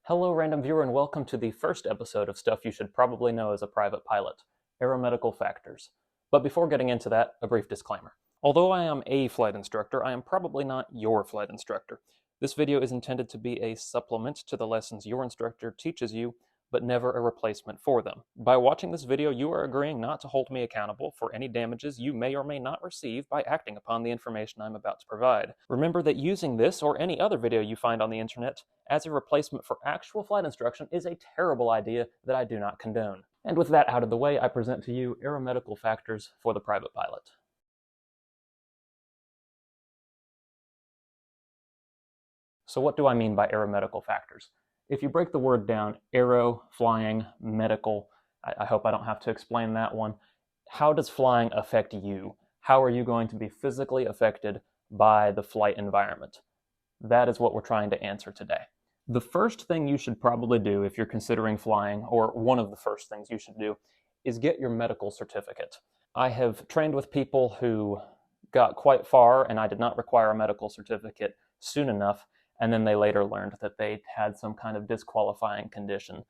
Hello, random viewer, and welcome to the first episode of Stuff You Should Probably Know as a Private Pilot, Aeromedical Factors. But before getting into that, a brief disclaimer. Although I am a flight instructor, I am probably not your flight instructor. This video is intended to be a supplement to the lessons your instructor teaches you, but never a replacement for them. By watching this video, you are agreeing not to hold me accountable for any damages you may or may not receive by acting upon the information I'm about to provide. Remember that using this or any other video you find on the internet as a replacement for actual flight instruction is a terrible idea that I do not condone. And with that out of the way, I present to you Aeromedical Factors for the Private Pilot. So what do I mean by aeromedical factors? If you break the word down, aero, flying, medical, I hope I don't have to explain that one. How does flying affect you? How are you going to be physically affected by the flight environment? That is what we're trying to answer today. The first thing you should probably do if you're considering flying, or one of the first things you should do, is get your medical certificate. I have trained with people who got quite far and I did not require a medical certificate soon enough, and then they later learned that they had some kind of disqualifying condition.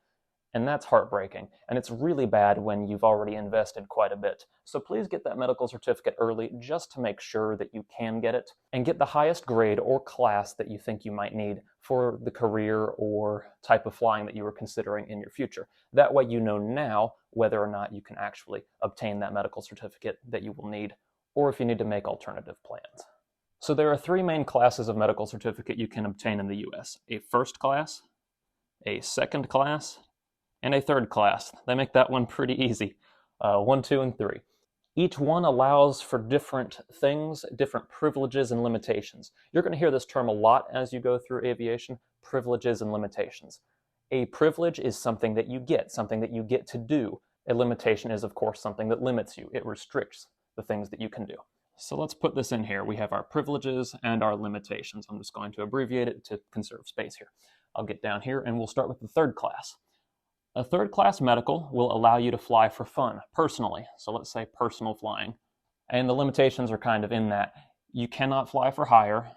And that's heartbreaking. And it's really bad when you've already invested quite a bit. So please get that medical certificate early just to make sure that you can get it, and get the highest grade or class that you think you might need for the career or type of flying that you were considering in your future. That way you know now whether or not you can actually obtain that medical certificate that you will need, or if you need to make alternative plans. So there are three main classes of medical certificate you can obtain in the US: a first class, a second class, and a third class. They make that one pretty easy. 1, 2, and 3. Each one allows for different things, different privileges and limitations. You're going to hear this term a lot as you go through aviation: privileges and limitations. A privilege is something that you get to do. A limitation is, of course, something that limits you. It restricts the things that you can do. So let's put this in here. We have our privileges and our limitations. I'm just going to abbreviate it to conserve space here. I'll get down here and we'll start with the third class. A third class medical will allow you to fly for fun, personally. So let's say personal flying. And the limitations are kind of in that you cannot fly for hire.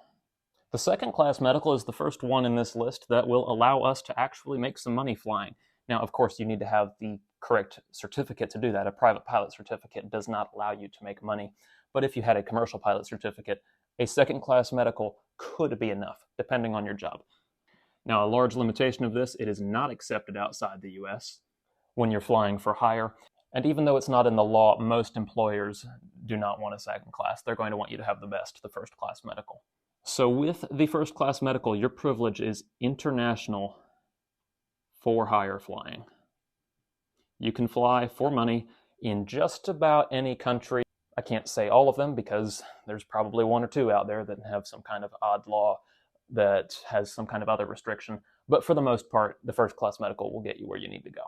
The second class medical is the first one in this list that will allow us to actually make some money flying. Now, of course, you need to have the correct certificate to do that. A private pilot certificate does not allow you to make money. But if you had a commercial pilot certificate, a second class medical could be enough, depending on your job. Now, a large limitation of this: it is not accepted outside the US when you're flying for hire. And even though it's not in the law, most employers do not want a second class. They're going to want you to have the best, the first class medical. So with the first class medical, your privilege is international for hire flying. You can fly for money in just about any country. I can't say all of them because there's probably one or two out there that have some kind of odd law that has some kind of other restriction. But for the most part, the first class medical will get you where you need to go.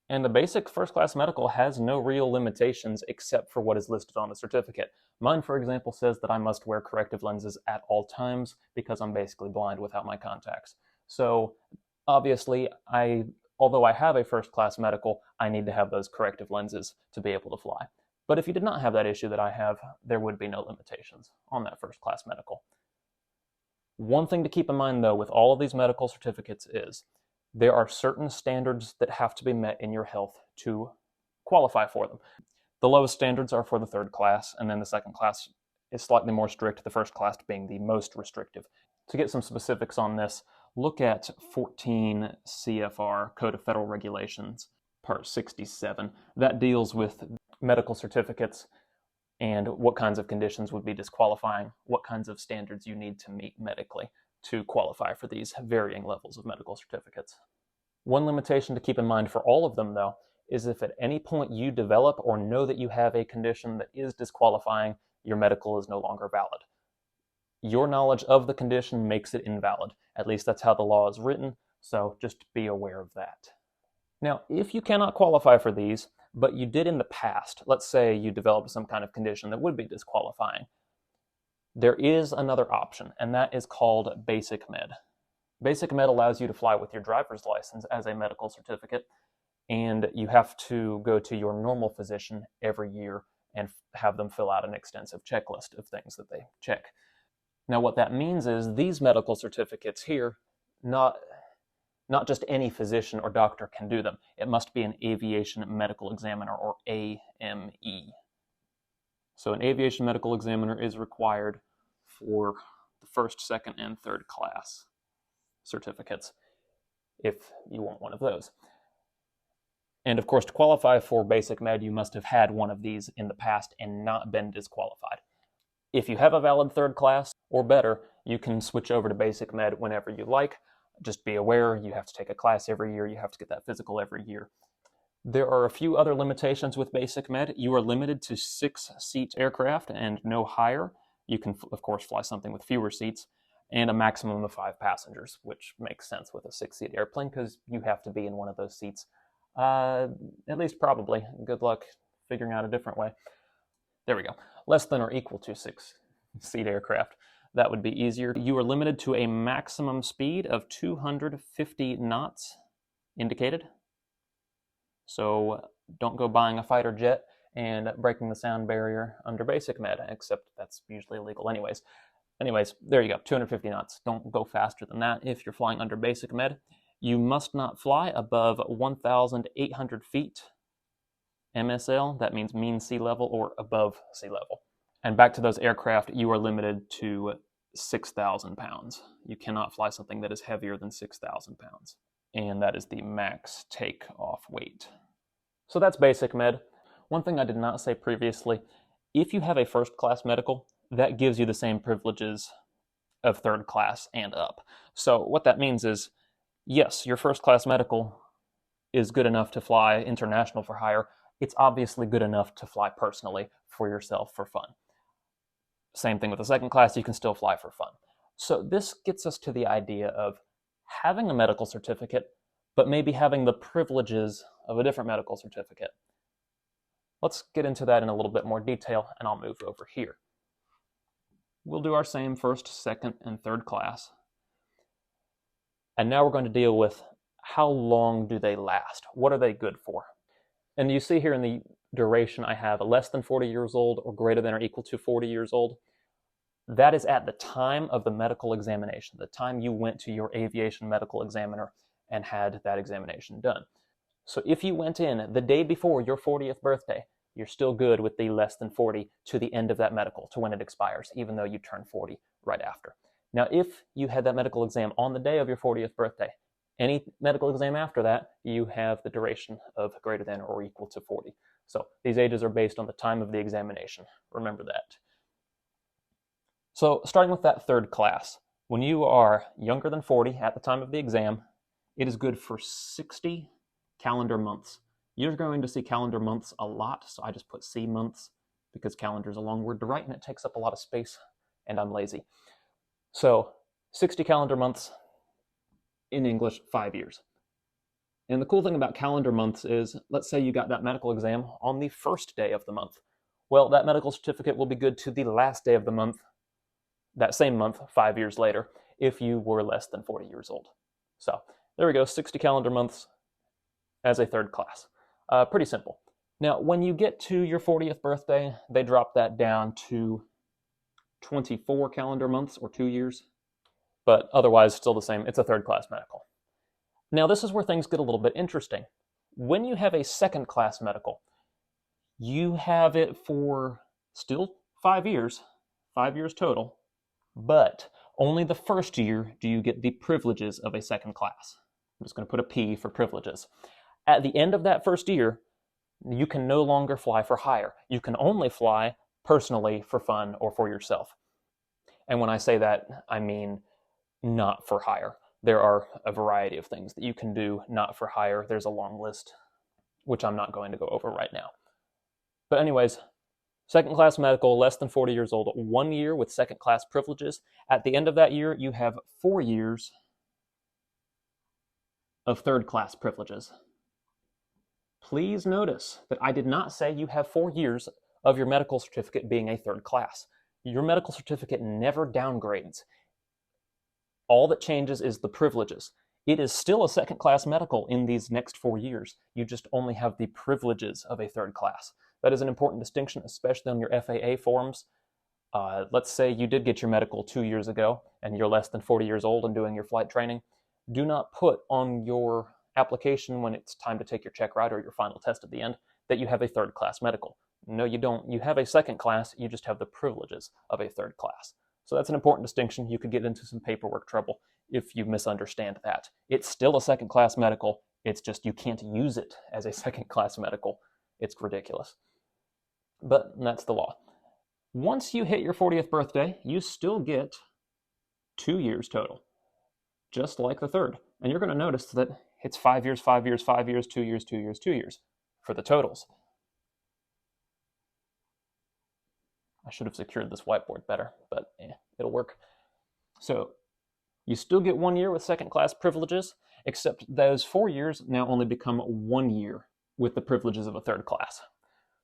And the basic first class medical has no real limitations except for what is listed on the certificate. Mine, for example, says that I must wear corrective lenses at all times because I'm basically blind without my contacts. So obviously, although I have a first class medical, I need to have those corrective lenses to be able to fly. But if you did not have that issue that I have, there would be no limitations on that first class medical. One thing to keep in mind, though, with all of these medical certificates is there are certain standards that have to be met in your health to qualify for them. The lowest standards are for the third class, and then the second class is slightly more strict, the first class being the most restrictive. To get some specifics on this, look at 14 CFR, Code of Federal Regulations, Part 67. That deals with medical certificates and what kinds of conditions would be disqualifying, what kinds of standards you need to meet medically to qualify for these varying levels of medical certificates. One limitation to keep in mind for all of them, though, is if at any point you develop or know that you have a condition that is disqualifying, your medical is no longer valid. Your knowledge of the condition makes it invalid. At least that's how the law is written, so just be aware of that. Now, if you cannot qualify for these, but you did in the past, let's say you developed some kind of condition that would be disqualifying, there is another option, and that is called Basic Med. Basic Med allows you to fly with your driver's license as a medical certificate, and you have to go to your normal physician every year and have them fill out an extensive checklist of things that they check. Now, what that means is these medical certificates here, Not just any physician or doctor can do them. It must be an aviation medical examiner, or AME. So an aviation medical examiner is required for the first, second, and third class certificates, if you want one of those. And of course, to qualify for basic med, you must have had one of these in the past and not been disqualified. If you have a valid third class or better, you can switch over to basic med whenever you like. Just be aware, you have to take a class every year, you have to get that physical every year. There are a few other limitations with basic med. You are limited to 6-seat aircraft and no higher. You can, of course, fly something with fewer seats, and a maximum of 5 passengers, which makes sense with a 6-seat airplane because you have to be in one of those seats. At least probably. Good luck figuring out a different way. There we go. Less than or equal to 6-seat aircraft. That would be easier. You are limited to a maximum speed of 250 knots indicated. So don't go buying a fighter jet and breaking the sound barrier under basic med, except that's usually illegal anyways. Anyways, there you go, 250 knots. Don't go faster than that if you're flying under basic med. You must not fly above 1,800 feet MSL. That means mean sea level or above sea level. And back to those aircraft, you are limited to 6,000 pounds. You cannot fly something that is heavier than 6,000 pounds. And that is the max takeoff weight. So that's basic med. One thing I did not say previously, if you have a first class medical, that gives you the same privileges of third class and up. So what that means is, yes, your first class medical is good enough to fly international for hire. It's obviously good enough to fly personally for yourself for fun. Same thing with the second class, you can still fly for fun. So this gets us to the idea of having a medical certificate, but maybe having the privileges of a different medical certificate. Let's get into that in a little bit more detail, and I'll move over here. We'll do our same first, second, and third class. And now we're going to deal with how long do they last? What are they good for? And you see here in the duration I have less than 40 years old or greater than or equal to 40 years old. That is at the time of the medical examination, the time you went to your aviation medical examiner and had that examination done. So if you went in the day before your 40th birthday, you're still good with the less than 40 to the end of that medical, to when it expires, even though you turn 40 right after. Now, if you had that medical exam on the day of your 40th birthday, any medical exam after that, you have the duration of greater than or equal to 40. So these ages are based on the time of the examination. Remember that. So starting with that third class, when you are younger than 40 at the time of the exam, it is good for 60 calendar months. You're going to see calendar months a lot, so I just put C months because calendar is a long word to write and it takes up a lot of space, and I'm lazy. So 60 calendar months, in English, 5 years. And the cool thing about calendar months is, let's say you got that medical exam on the first day of the month. Well, that medical certificate will be good to the last day of the month, that same month, 5 years later, if you were less than 40 years old. So there we go, 60 calendar months as a third class. Pretty simple. Now, when you get to your 40th birthday, they drop that down to 24 calendar months or 2 years. But otherwise, still the same. It's a third class medical. Now, this is where things get a little bit interesting. When you have a second class medical, you have it for still 5 years total, but only the first year do you get the privileges of a second class. I'm just going to put a P for privileges. At the end of that first year, you can no longer fly for hire. You can only fly personally for fun or for yourself. And when I say that, I mean not for hire. There are a variety of things that you can do not for hire. There's a long list, which I'm not going to go over right now. But anyways, second class medical, less than 40 years old, 1 year with second class privileges. At the end of that year, you have 4 years of third class privileges. Please notice that I did not say you have 4 years of your medical certificate being a third class. Your medical certificate never downgrades. All that changes is the privileges. It is still a second class medical in these next 4 years. You just only have the privileges of a third class. That is an important distinction, especially on your FAA forms. Let's say you did get your medical 2 years ago and you're less than 40 years old and doing your flight training. Do not put on your application when it's time to take your check ride or your final test at the end that you have a third class medical. No, you don't. You have a second class, you just have the privileges of a third class. So that's an important distinction. You could get into some paperwork trouble if you misunderstand that. It's still a second class medical, it's just you can't use it as a second class medical. It's ridiculous. But that's the law. Once you hit your 40th birthday, you still get 2 years total, just like the third. And you're going to notice that it's 5 years, 5 years, 5 years, 2 years, 2 years, 2 years for the totals. I should have secured this whiteboard better, but it'll work. So you still get 1 year with second class privileges, except those 4 years now only become 1 year with the privileges of a third class.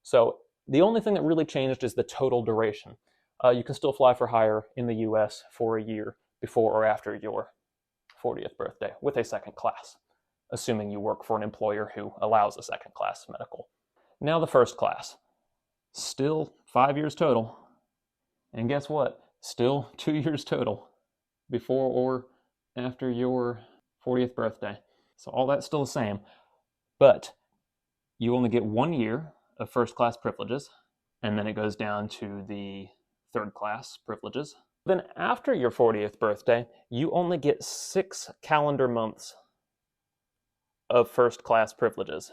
So the only thing that really changed is the total duration. You can still fly for hire in the US for a year before or after your 40th birthday with a second class, assuming you work for an employer who allows a second class medical. Now the first class, still 5 years total. And guess what? Still 2 years total before or after your 40th birthday. So all that's still the same, but you only get 1 year of first class privileges, and then it goes down to the third class privileges. Then after your 40th birthday, you only get 6 calendar months of first class privileges,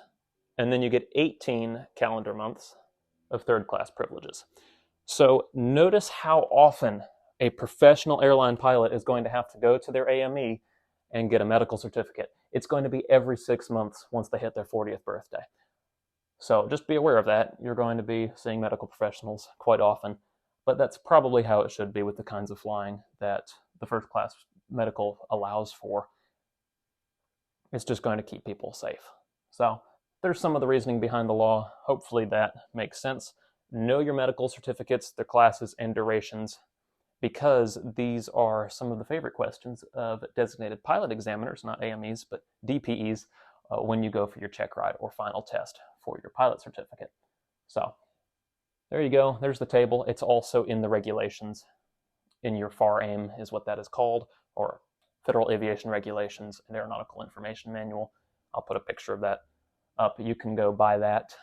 and then you get 18 calendar months of third class privileges. So notice how often a professional airline pilot is going to have to go to their AME and get a medical certificate. It's going to be every 6 months once they hit their 40th birthday. So just be aware of that. You're going to be seeing medical professionals quite often, but that's probably how it should be with the kinds of flying that the first class medical allows for. It's just going to keep people safe. So there's some of the reasoning behind the law. Hopefully that makes sense. Know your medical certificates, their classes and durations, because these are some of the favorite questions of designated pilot examiners, not AMEs, but DPEs, when you go for your check ride or final test for your pilot certificate. So there you go. There's the table. It's also in the regulations. In your FAR-AIM is what that is called, or Federal Aviation Regulations and Aeronautical Information Manual. I'll put a picture of that up. You can go buy that.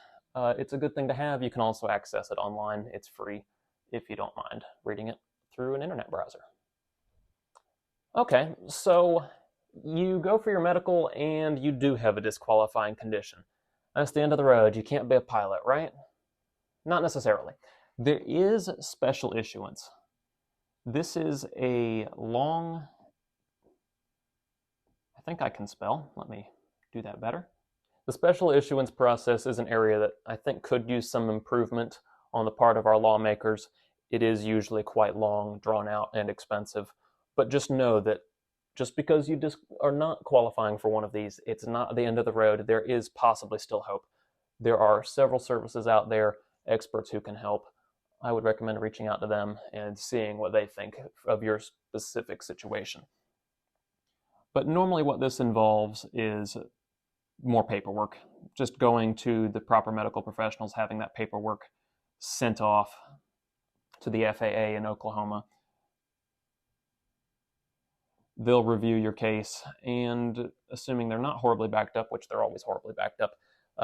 It's a good thing to have. You can also access it online. It's free if you don't mind reading it through an internet browser. Okay, so you go for your medical and you do have a disqualifying condition. That's the end of the road. You can't be a pilot, right? Not necessarily. There is special issuance. This is a long, I think I can spell. Let me do that better. The special issuance process is an area that I think could use some improvement on the part of our lawmakers. It is usually quite long, drawn out, and expensive. But just know that just because you are not qualifying for one of these, it's not the end of the road. There is possibly still hope. There are several services out there, experts who can help. I would recommend reaching out to them and seeing what they think of your specific situation. But normally what this involves is more paperwork. Just going to the proper medical professionals, having that paperwork sent off to the FAA in Oklahoma. They'll review your case, and assuming they're not horribly backed up, which they're always horribly backed up,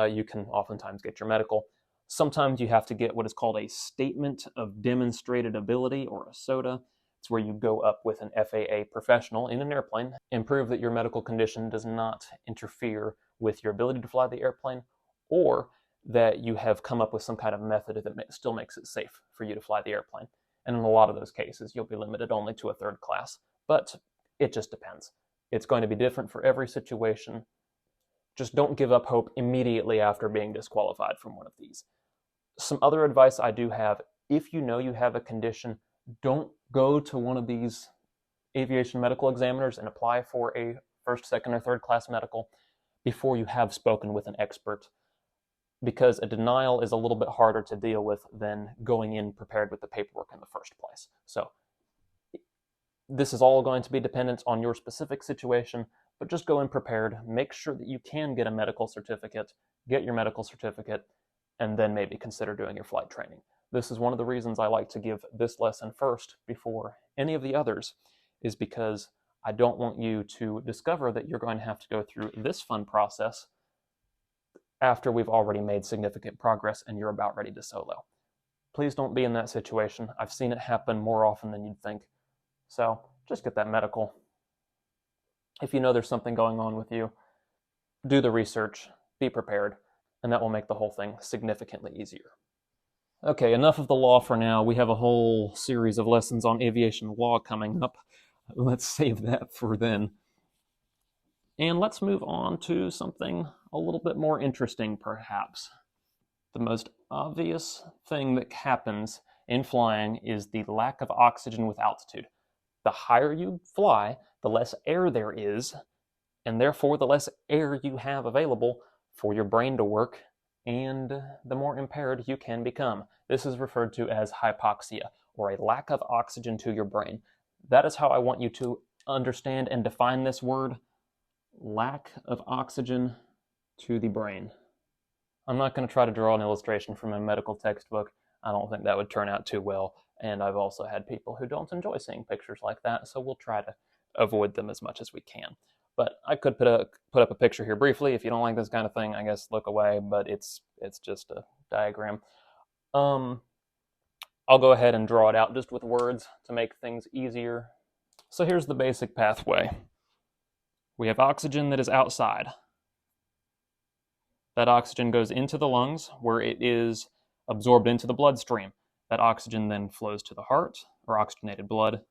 you can oftentimes get your medical. Sometimes you have to get what is called a Statement of Demonstrated Ability, or a SOTA. It's where you go up with an FAA professional in an airplane and prove that your medical condition does not interfere with your ability to fly the airplane, or that you have come up with some kind of method that still makes it safe for you to fly the airplane. And in a lot of those cases, you'll be limited only to a third class. But it just depends. It's going to be different for every situation. Just don't give up hope immediately after being disqualified from one of these. Some other advice I do have, if you know you have a condition, don't go to one of these aviation medical examiners and apply for a first, second, or third class medical before you have spoken with an expert, because a denial is a little bit harder to deal with than going in prepared with the paperwork in the first place. So this is all going to be dependent on your specific situation, but just go in prepared. Make sure that you can get a medical certificate, get your medical certificate, and then maybe consider doing your flight training. This is one of the reasons I like to give this lesson first before any of the others, is because I don't want you to discover that you're going to have to go through this fun process after we've already made significant progress and you're about ready to solo. Please don't be in that situation. I've seen it happen more often than you'd think. So just get that medical. If you know there's something going on with you, do the research, be prepared, and that will make the whole thing significantly easier. Okay, enough of the law for now. We have a whole series of lessons on aviation law coming up. Let's save that for then. And let's move on to something a little bit more interesting, perhaps. The most obvious thing that happens in flying is the lack of oxygen with altitude. The higher you fly, the less air there is, and therefore the less air you have available for your brain to work, and the more impaired you can become. This is referred to as hypoxia, or a lack of oxygen to your brain. That is how I want you to understand and define this word: lack of oxygen to the brain. I'm not going to try to draw an illustration from a medical textbook. I don't think that would turn out too well, and I've also had people who don't enjoy seeing pictures like that, so we'll try to avoid them as much as we can. But I could put up a picture here briefly. If you don't like this kind of thing, I guess look away, but it's just a diagram. I'll go ahead and draw it out just with words to make things easier. So here's the basic pathway. We have oxygen that is outside. That oxygen goes into the lungs where it is absorbed into the bloodstream. That oxygen then flows to the heart, or oxygenated blood,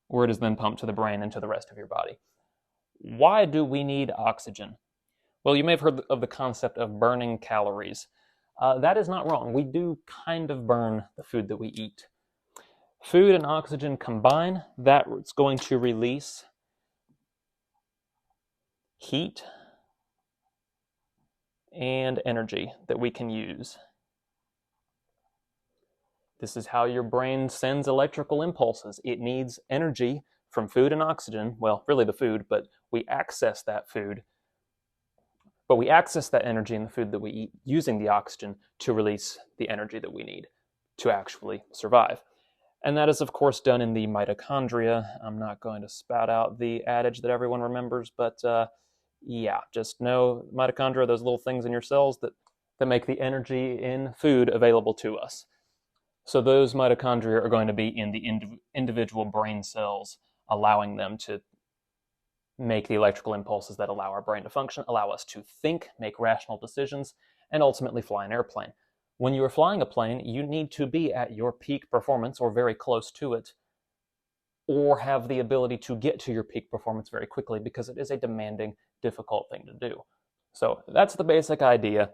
where it is then pumped to the brain and to the rest of your body. Why do we need oxygen? Well, you may have heard of the concept of burning calories. That is not wrong. We do kind of burn the food that we eat. Food and oxygen combine, that's going to release heat and energy that we can use. This is how your brain sends electrical impulses. It needs energy from food and oxygen, well, really the food, but we access that food. But we access that energy in the food that we eat using the oxygen to release the energy that we need to actually survive. And that is, of course, done in the mitochondria. I'm not going to spout out the adage that everyone remembers, but yeah, just know mitochondria are those little things in your cells that make the energy in food available to us. So those mitochondria are going to be in the individual brain cells, allowing them to make the electrical impulses that allow our brain to function, allow us to think, make rational decisions, and ultimately fly an airplane. When you are flying a plane, you need to be at your peak performance or very close to it, or have the ability to get to your peak performance very quickly, because it is a demanding, difficult thing to do. So that's the basic idea.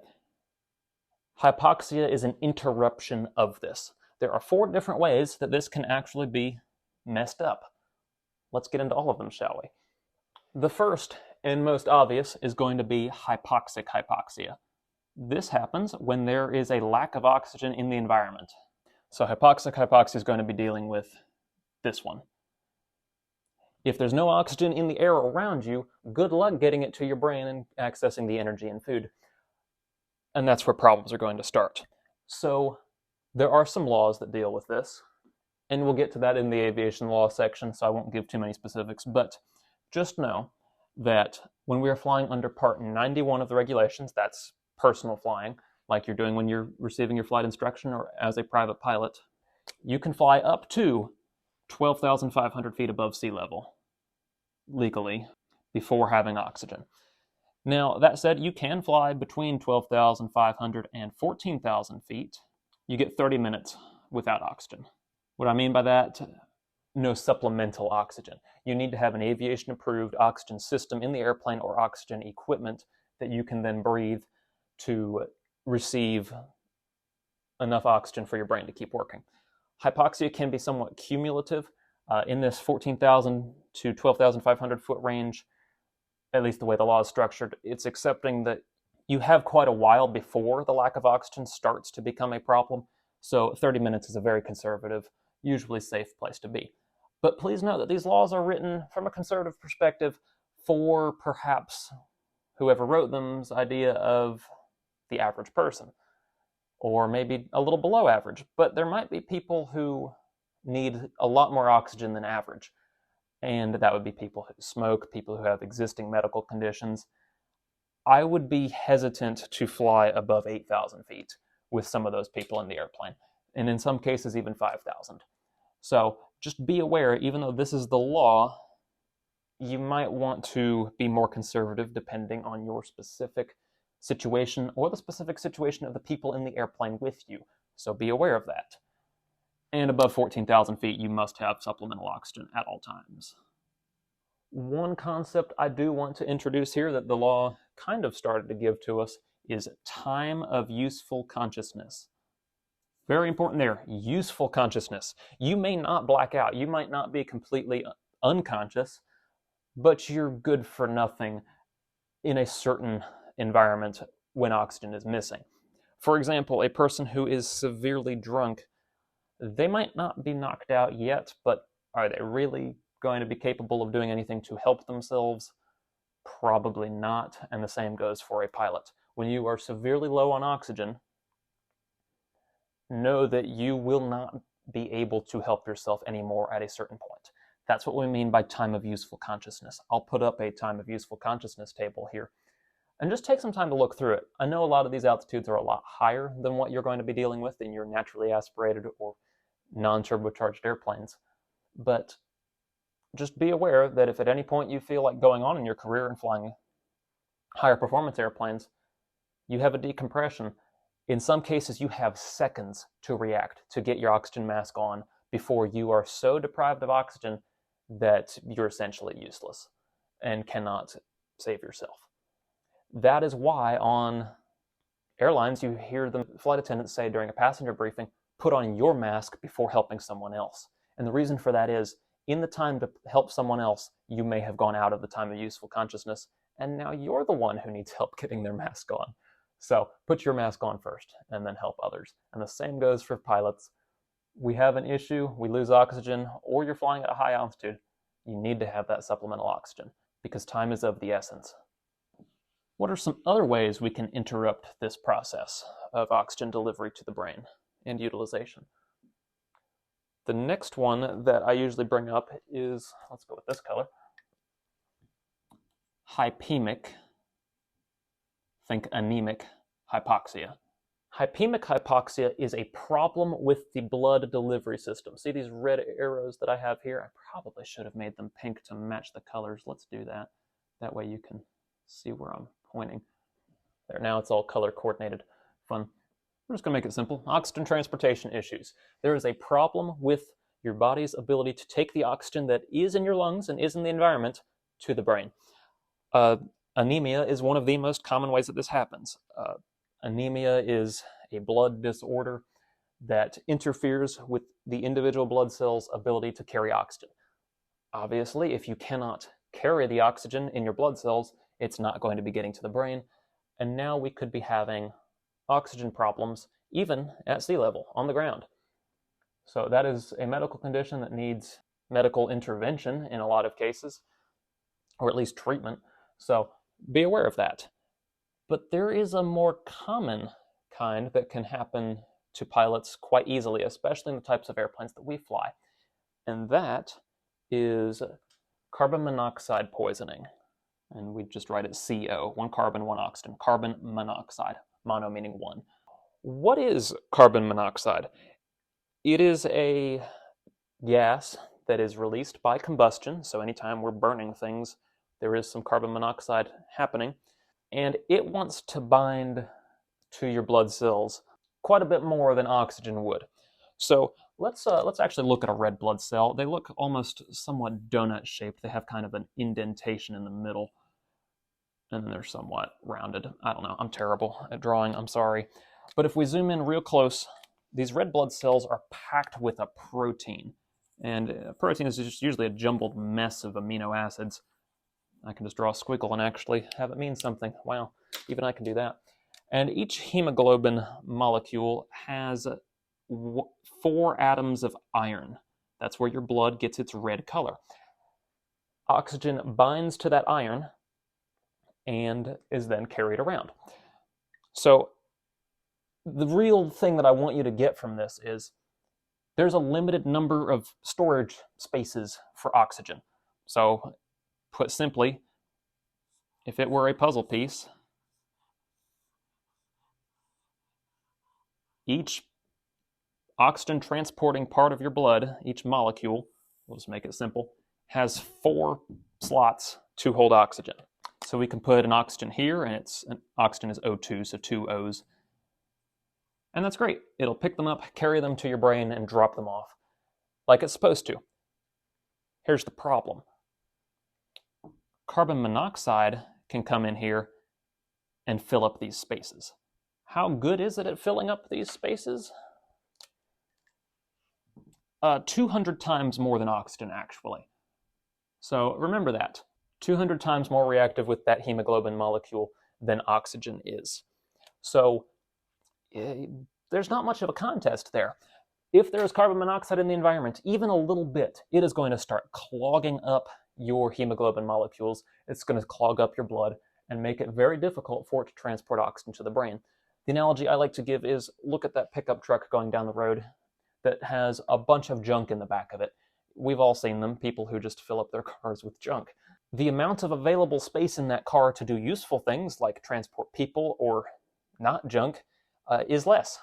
Hypoxia is an interruption of this. There are 4 different ways that this can actually be messed up. Let's get into all of them, shall we? The first and most obvious is going to be hypoxic hypoxia. This happens when there is a lack of oxygen in the environment. So hypoxic hypoxia is going to be dealing with this one. If there's no oxygen in the air around you, good luck getting it to your brain and accessing the energy in food. And that's where problems are going to start. So there are some laws that deal with this, and we'll get to that in the aviation law section, so I won't give too many specifics, but just know that when we are flying under Part 91 of the regulations, that's personal flying, like you're doing when you're receiving your flight instruction or as a private pilot, you can fly up to 12,500 feet above sea level legally before having oxygen. Now, that said, you can fly between 12,500 and 14,000 feet. You get 30 minutes without oxygen. What I mean by that, no supplemental oxygen. You need to have an aviation-approved oxygen system in the airplane or oxygen equipment that you can then breathe to receive enough oxygen for your brain to keep working. Hypoxia can be somewhat cumulative. In this 14,000 to 12,500 foot range, at least the way the law is structured, it's accepting that you have quite a while before the lack of oxygen starts to become a problem. So 30 minutes is a very conservative, usually safe place to be. But please note that these laws are written from a conservative perspective for perhaps whoever wrote them's idea of the average person, or maybe a little below average. But there might be people who need a lot more oxygen than average. and that would be people who smoke, people who have existing medical conditions. I would be hesitant to fly above 8,000 feet with some of those people in the airplane, and in some cases even 5,000. So just be aware, even though this is the law, you might want to be more conservative depending on your specific situation or the specific situation of the people in the airplane with you. So be aware of that. And above 14,000 feet, you must have supplemental oxygen at all times. One concept I do want to introduce here that the law kind of started to give to us is time of useful consciousness. Very important there, useful consciousness. You may not black out, you might not be completely unconscious, but you're good for nothing in a certain environment when oxygen is missing. For example, a person who is severely drunk, they might not be knocked out yet, but are they really going to be capable of doing anything to help themselves? Probably not, and the same goes for a pilot. When you are severely low on oxygen, know that you will not be able to help yourself anymore at a certain point. That's what we mean by time of useful consciousness. I'll put up a time of useful consciousness table here, and just take some time to look through it. I know a lot of these altitudes are a lot higher than what you're going to be dealing with in your naturally aspirated or non-turbocharged airplanes, but just be aware that if at any point you feel like going on in your career and flying higher performance airplanes, you have a decompression. In some cases, you have seconds to react, to get your oxygen mask on before you are so deprived of oxygen that you're essentially useless and cannot save yourself. That is why on airlines you hear the flight attendants say during a passenger briefing, put on your mask before helping someone else. And the reason for that is, in the time to help someone else, you may have gone out of the time of useful consciousness, and now you're the one who needs help getting their mask on. So put your mask on first, and then help others. And the same goes for pilots. We have an issue, we lose oxygen, or you're flying at a high altitude, you need to have that supplemental oxygen, because time is of the essence. What are some other ways we can interrupt this process of oxygen delivery to the brain and utilization? The next one that I usually bring up is, let's go with this color, hypemic, think anemic, hypoxia. Hypemic hypoxia is a problem with the blood delivery system. See these red arrows that I have here? I probably should have made them pink to match the colors. Let's do that. That way you can see where I'm pointing. There, now it's all color coordinated. Fun. We're just going to make it simple. Oxygen transportation issues. There is a problem with your body's ability to take the oxygen that is in your lungs and is in the environment to the brain. Anemia is one of the most common ways that this happens. Anemia is a blood disorder that interferes with the individual blood cell's ability to carry oxygen. Obviously, if you cannot carry the oxygen in your blood cells, it's not going to be getting to the brain, and now we could be having oxygen problems even at sea level, on the ground. So that is a medical condition that needs medical intervention in a lot of cases, or at least treatment. So be aware of that. But there is a more common kind that can happen to pilots quite easily, especially in the types of airplanes that we fly. And that is carbon monoxide poisoning. And we just write it CO, one carbon, one oxygen, carbon monoxide, mono meaning one. What is carbon monoxide? It is a gas that is released by combustion. So anytime we're burning things, there is some carbon monoxide happening. And it wants to bind to your blood cells quite a bit more than oxygen would. So let's actually look at a red blood cell. They look almost somewhat donut shaped. They have kind of an indentation in the middle, and then they're somewhat rounded. I don't know, I'm terrible at drawing, I'm sorry. But if we zoom in real close, these red blood cells are packed with a protein. And a protein is just usually a jumbled mess of amino acids. I can just draw a squiggle and actually have it mean something. Wow, even I can do that. And each hemoglobin molecule has 4 atoms of iron. That's where your blood gets its red color. Oxygen binds to that iron and is then carried around. So the real thing that I want you to get from this is there's a limited number of storage spaces for oxygen. So, put simply, if it were a puzzle piece, each oxygen transporting part of your blood, each molecule, we'll just make it simple, has 4 slots to hold oxygen. So we can put an oxygen here, and oxygen is O2, so 2 O's. And that's great. It'll pick them up, carry them to your brain, and drop them off like it's supposed to. Here's the problem. Carbon monoxide can come in here and fill up these spaces. How good is it at filling up these spaces? 200 times more than oxygen, actually. So remember that. 200 times more reactive with that hemoglobin molecule than oxygen is. So there's not much of a contest there. If there's carbon monoxide in the environment, even a little bit, it is going to start clogging up your hemoglobin molecules. It's going to clog up your blood and make it very difficult for it to transport oxygen to the brain. The analogy I like to give is, look at that pickup truck going down the road that has a bunch of junk in the back of it. We've all seen them, people who just fill up their cars with junk. The amount of available space in that car to do useful things like transport people or not junk is less.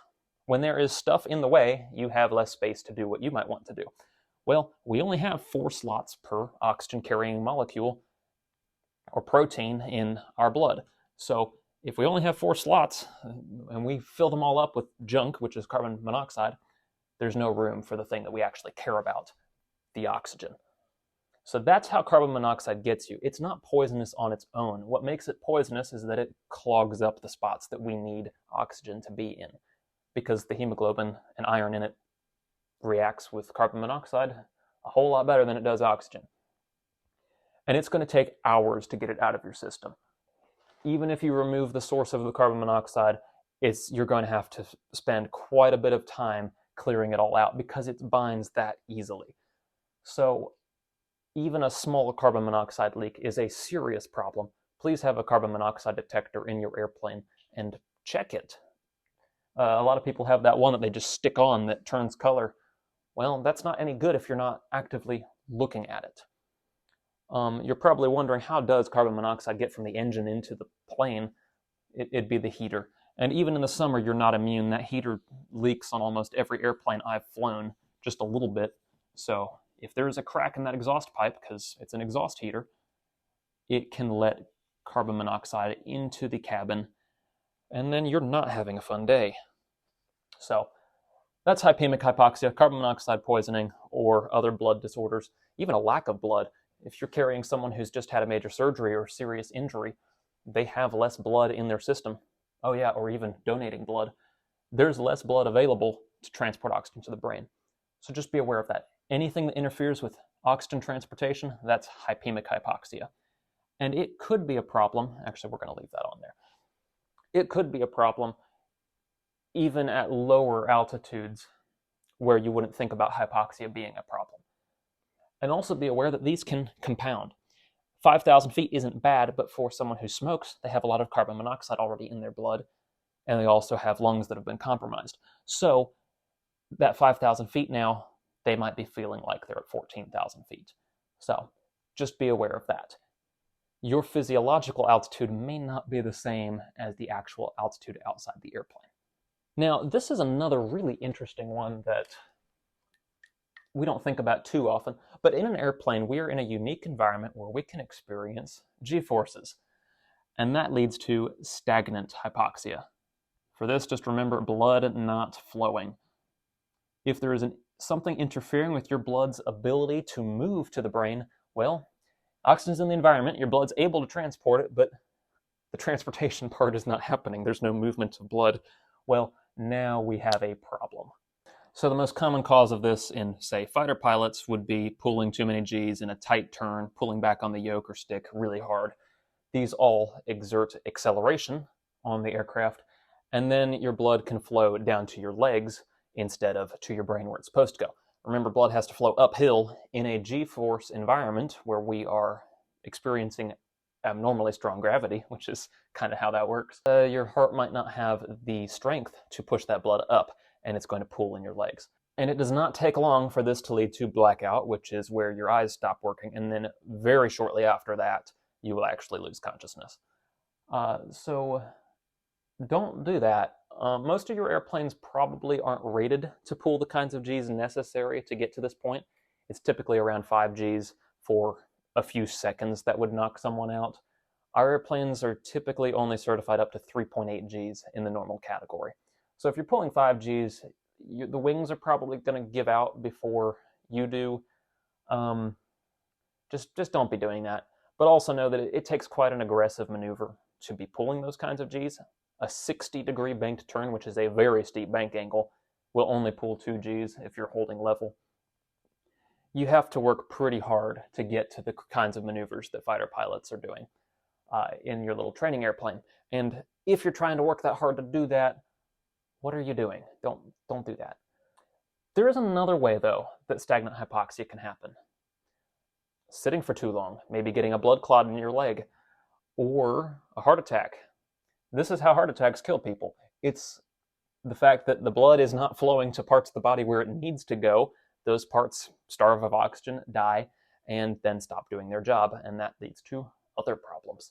When there is stuff in the way, you have less space to do what you might want to do. Well, we only have 4 slots per oxygen-carrying molecule or protein in our blood. So if we only have 4 slots and we fill them all up with junk, which is carbon monoxide, there's no room for the thing that we actually care about, the oxygen. So that's how carbon monoxide gets you. It's not poisonous on its own. What makes it poisonous is that it clogs up the spots that we need oxygen to be in, because the hemoglobin and iron in it reacts with carbon monoxide a whole lot better than it does oxygen. And it's going to take hours to get it out of your system. Even if you remove the source of the carbon monoxide, you're going to have to spend quite a bit of time clearing it all out because it binds that easily. So even a small carbon monoxide leak is a serious problem. Please have a carbon monoxide detector in your airplane and check it. A lot of people have that one that they just stick on that turns color. Well, that's not any good if you're not actively looking at it. You're probably wondering, how does carbon monoxide get from the engine into the plane? It'd be the heater. And even in the summer, you're not immune. That heater leaks on almost every airplane I've flown, just a little bit. So if there's a crack in that exhaust pipe, because it's an exhaust heater, it can let carbon monoxide into the cabin, and then you're not having a fun day. So that's hypemic hypoxia, carbon monoxide poisoning, or other blood disorders, even a lack of blood. If you're carrying someone who's just had a major surgery or serious injury, they have less blood in their system. Oh yeah, or even donating blood. There's less blood available to transport oxygen to the brain. So just be aware of that. Anything that interferes with oxygen transportation, that's hypemic hypoxia. And it could be a problem, actually we're going to leave that on there. It could be a problem even at lower altitudes where you wouldn't think about hypoxia being a problem. And also be aware that these can compound. 5,000 feet isn't bad, but for someone who smokes, they have a lot of carbon monoxide already in their blood, and they also have lungs that have been compromised. So that 5,000 feet now, they might be feeling like they're at 14,000 feet. So just be aware of that. Your physiological altitude may not be the same as the actual altitude outside the airplane. Now, this is another really interesting one that we don't think about too often, but in an airplane, we are in a unique environment where we can experience G-forces, and that leads to stagnant hypoxia. For this, just remember blood not flowing. If there is something interfering with your blood's ability to move to the brain, well, oxygen's in the environment, your blood's able to transport it, but the transportation part is not happening. There's no movement of blood. Well, now we have a problem. So the most common cause of this in, say, fighter pilots would be pulling too many Gs in a tight turn, pulling back on the yoke or stick really hard. These all exert acceleration on the aircraft, and then your blood can flow down to your legs instead of to your brain where it's supposed to go. Remember, blood has to flow uphill in a G-force environment where we are experiencing abnormally strong gravity, which is kind of how that works. Your heart might not have the strength to push that blood up, and it's going to pool in your legs. And it does not take long for this to lead to blackout, which is where your eyes stop working, and then very shortly after that, you will actually lose consciousness. So don't do that. Most of your airplanes probably aren't rated to pull the kinds of Gs necessary to get to this point. It's typically around 5 Gs for a few seconds that would knock someone out. Our airplanes are typically only certified up to 3.8 Gs in the normal category. So if you're pulling 5 Gs, the wings are probably going to give out before you do. Just don't be doing that. But also know that it takes quite an aggressive maneuver to be pulling those kinds of Gs. A 60-degree banked turn, which is a very steep bank angle, will only pull 2 Gs if you're holding level. You have to work pretty hard to get to the kinds of maneuvers that fighter pilots are doing in your little training airplane. And if you're trying to work that hard to do that, what are you doing? Don't do that. There is another way, though, that stagnant hypoxia can happen. Sitting for too long, maybe getting a blood clot in your leg, or a heart attack. This is how heart attacks kill people. It's the fact that the blood is not flowing to parts of the body where it needs to go. Those parts starve of oxygen, die, and then stop doing their job, and that leads to other problems.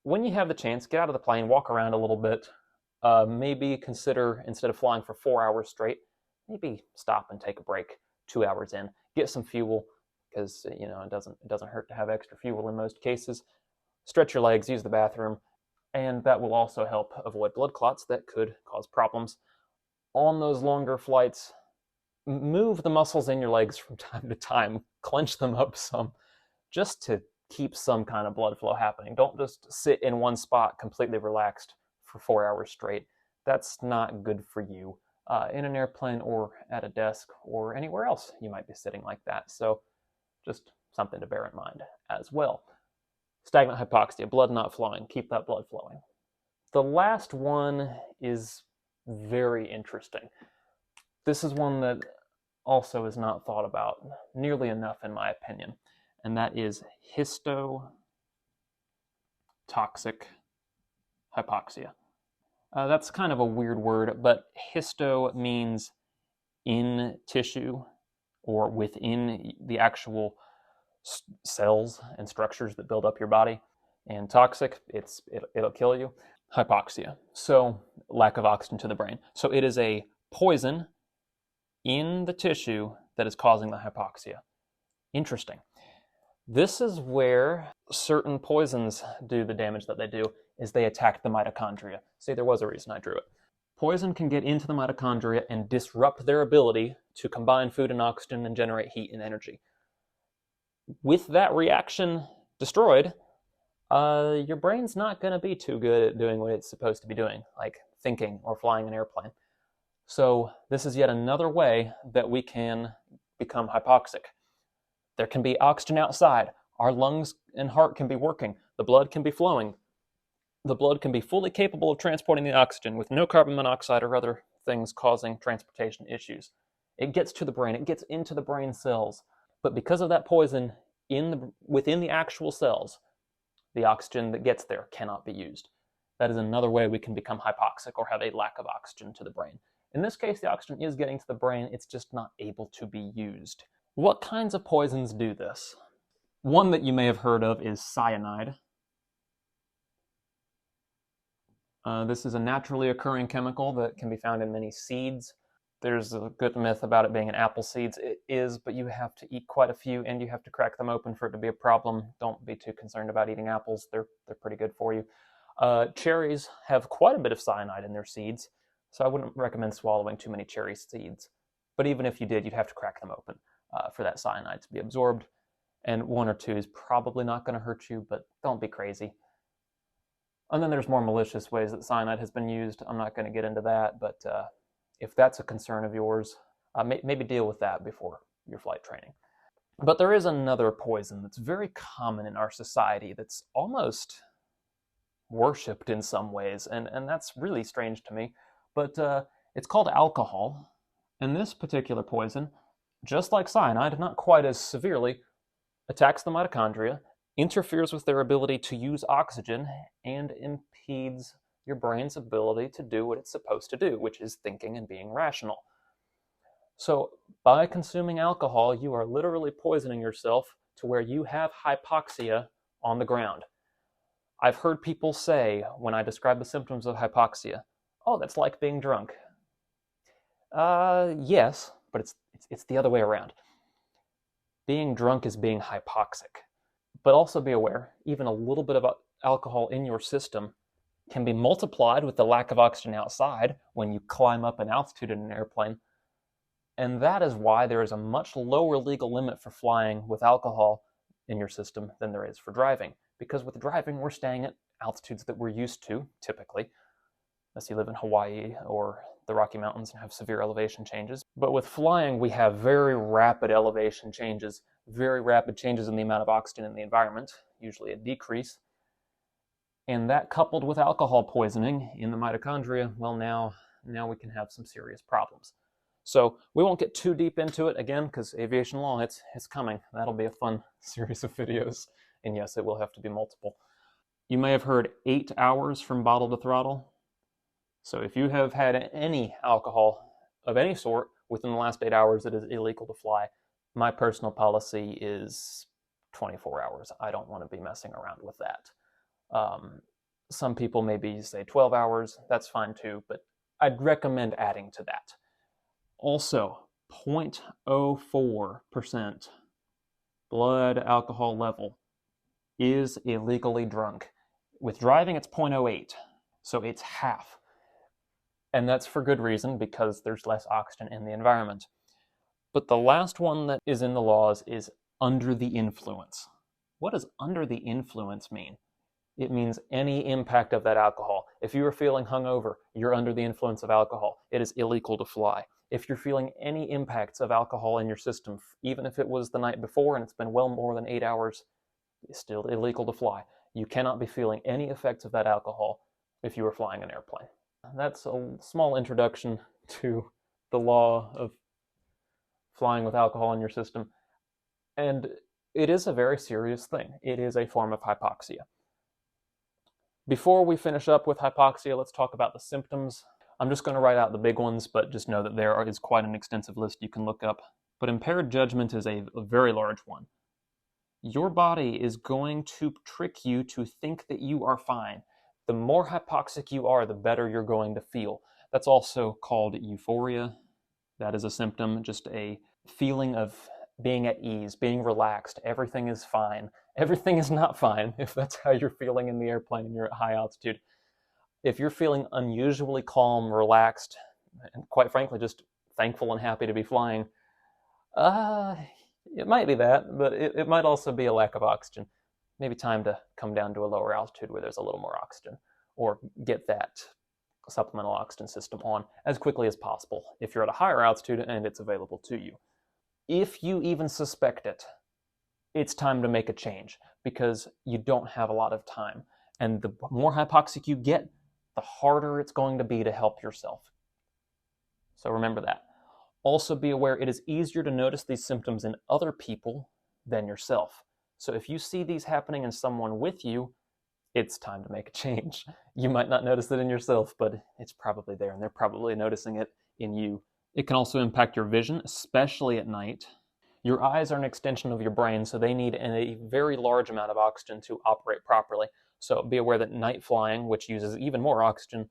When you have the chance, get out of the plane, walk around a little bit, maybe consider, instead of flying for 4 hours straight, maybe stop and take a break 2 hours in, get some fuel, because it doesn't hurt to have extra fuel in most cases. Stretch your legs, use the bathroom, and that will also help avoid blood clots that could cause problems. On those longer flights, move the muscles in your legs from time to time, clench them up some, just to keep some kind of blood flow happening. Don't just sit in one spot completely relaxed for 4 hours straight. That's not good for you in an airplane or at a desk or anywhere else you might be sitting like that. So just something to bear in mind as well. Stagnant hypoxia, blood not flowing. Keep that blood flowing. The last one is very interesting. This is one that also is not thought about nearly enough, in my opinion, and that is histotoxic hypoxia. That's kind of a weird word, but histo means in tissue or within the actual cells and structures that build up your body. And toxic, it'll kill you. Hypoxia, so lack of oxygen to the brain. So it is a poison in the tissue that is causing the hypoxia. Interesting. This is where certain poisons do the damage that they do, is they attack the mitochondria. See, there was a reason I drew it. Poison can get into the mitochondria and disrupt their ability to combine food and oxygen and generate heat and energy. With that reaction destroyed, your brain's not going to be too good at doing what it's supposed to be doing, like thinking or flying an airplane. So this is yet another way that we can become hypoxic. There can be oxygen outside. Our lungs and heart can be working. The blood can be flowing. The blood can be fully capable of transporting the oxygen with no carbon monoxide or other things causing transportation issues. It gets to the brain. It gets into the brain cells. But because of that poison within the actual cells, the oxygen that gets there cannot be used. That is another way we can become hypoxic or have a lack of oxygen to the brain. In this case, the oxygen is getting to the brain. It's just not able to be used. What kinds of poisons do this? One that you may have heard of is cyanide. This is a naturally occurring chemical that can be found in many seeds. There's a good myth about it being in apple seeds. It is, but you have to eat quite a few and you have to crack them open for it to be a problem. Don't be too concerned about eating apples. They're pretty good for you. Cherries have quite a bit of cyanide in their seeds, so I wouldn't recommend swallowing too many cherry seeds. But even if you did, you'd have to crack them open for that cyanide to be absorbed. And 1 or 2 is probably not going to hurt you, but don't be crazy. And then there's more malicious ways that cyanide has been used. I'm not going to get into that, but if that's a concern of yours, maybe deal with that before your flight training. But there is another poison that's very common in our society that's almost worshipped in some ways, and that's really strange to me. But it's called alcohol. And this particular poison, just like cyanide, not quite as severely, attacks the mitochondria, interferes with their ability to use oxygen, and impedes your brain's ability to do what it's supposed to do, which is thinking and being rational. So by consuming alcohol, you are literally poisoning yourself to where you have hypoxia on the ground. I've heard people say, when I describe the symptoms of hypoxia, oh, that's like being drunk. Yes, but it's the other way around. Being drunk is being hypoxic. But also be aware, even a little bit of alcohol in your system can be multiplied with the lack of oxygen outside when you climb up an altitude in an airplane. And that is why there is a much lower legal limit for flying with alcohol in your system than there is for driving. Because with driving, we're staying at altitudes that we're used to, typically, unless you live in Hawaii or the Rocky Mountains and have severe elevation changes. But with flying, we have very rapid elevation changes, very rapid changes in the amount of oxygen in the environment, usually a decrease. And that coupled with alcohol poisoning in the mitochondria, well, now we can have some serious problems. So we won't get too deep into it again, because aviation law, it's coming. That'll be a fun series of videos. And yes, it will have to be multiple. You may have heard 8 hours from bottle to throttle. So if you have had any alcohol of any sort within the last 8 hours, it is illegal to fly. My personal policy is 24 hours. I don't want to be messing around with that. Some people maybe say 12 hours. That's fine too, but I'd recommend adding to that. Also, 0.04% blood alcohol level is illegally drunk. With driving, it's 0.08, so it's half. And that's for good reason, because there's less oxygen in the environment. But the last one that is in the laws is under the influence. What does under the influence mean? It means any impact of that alcohol. If you are feeling hungover, you're under the influence of alcohol. It is illegal to fly. If you're feeling any impacts of alcohol in your system, even if it was the night before and it's been well more than 8 hours, it's still illegal to fly. You cannot be feeling any effects of that alcohol if you are flying an airplane. That's a small introduction to the law of flying with alcohol in your system. And it is a very serious thing. It is a form of hypoxia. Before we finish up with hypoxia, let's talk about the symptoms. I'm just going to write out the big ones, but just know that there is quite an extensive list you can look up. But impaired judgment is a very large one. Your body is going to trick you to think that you are fine. The more hypoxic you are, the better you're going to feel. That's also called euphoria. That is a symptom, just a feeling of being at ease, being relaxed. Everything is fine. Everything is not fine if that's how you're feeling in the airplane and you're at high altitude. If you're feeling unusually calm, relaxed, and quite frankly, just thankful and happy to be flying, it might be that, but it might also be a lack of oxygen. Maybe time to come down to a lower altitude where there's a little more oxygen, or get that supplemental oxygen system on as quickly as possible if you're at a higher altitude and it's available to you. If you even suspect it, it's time to make a change, because you don't have a lot of time. And the more hypoxic you get, the harder it's going to be to help yourself. So remember that. Also be aware it is easier to notice these symptoms in other people than yourself. So if you see these happening in someone with you, it's time to make a change. You might not notice it in yourself, but it's probably there, and they're probably noticing it in you. It can also impact your vision, especially at night. Your eyes are an extension of your brain, so they need a very large amount of oxygen to operate properly. So be aware that night flying, which uses even more oxygen,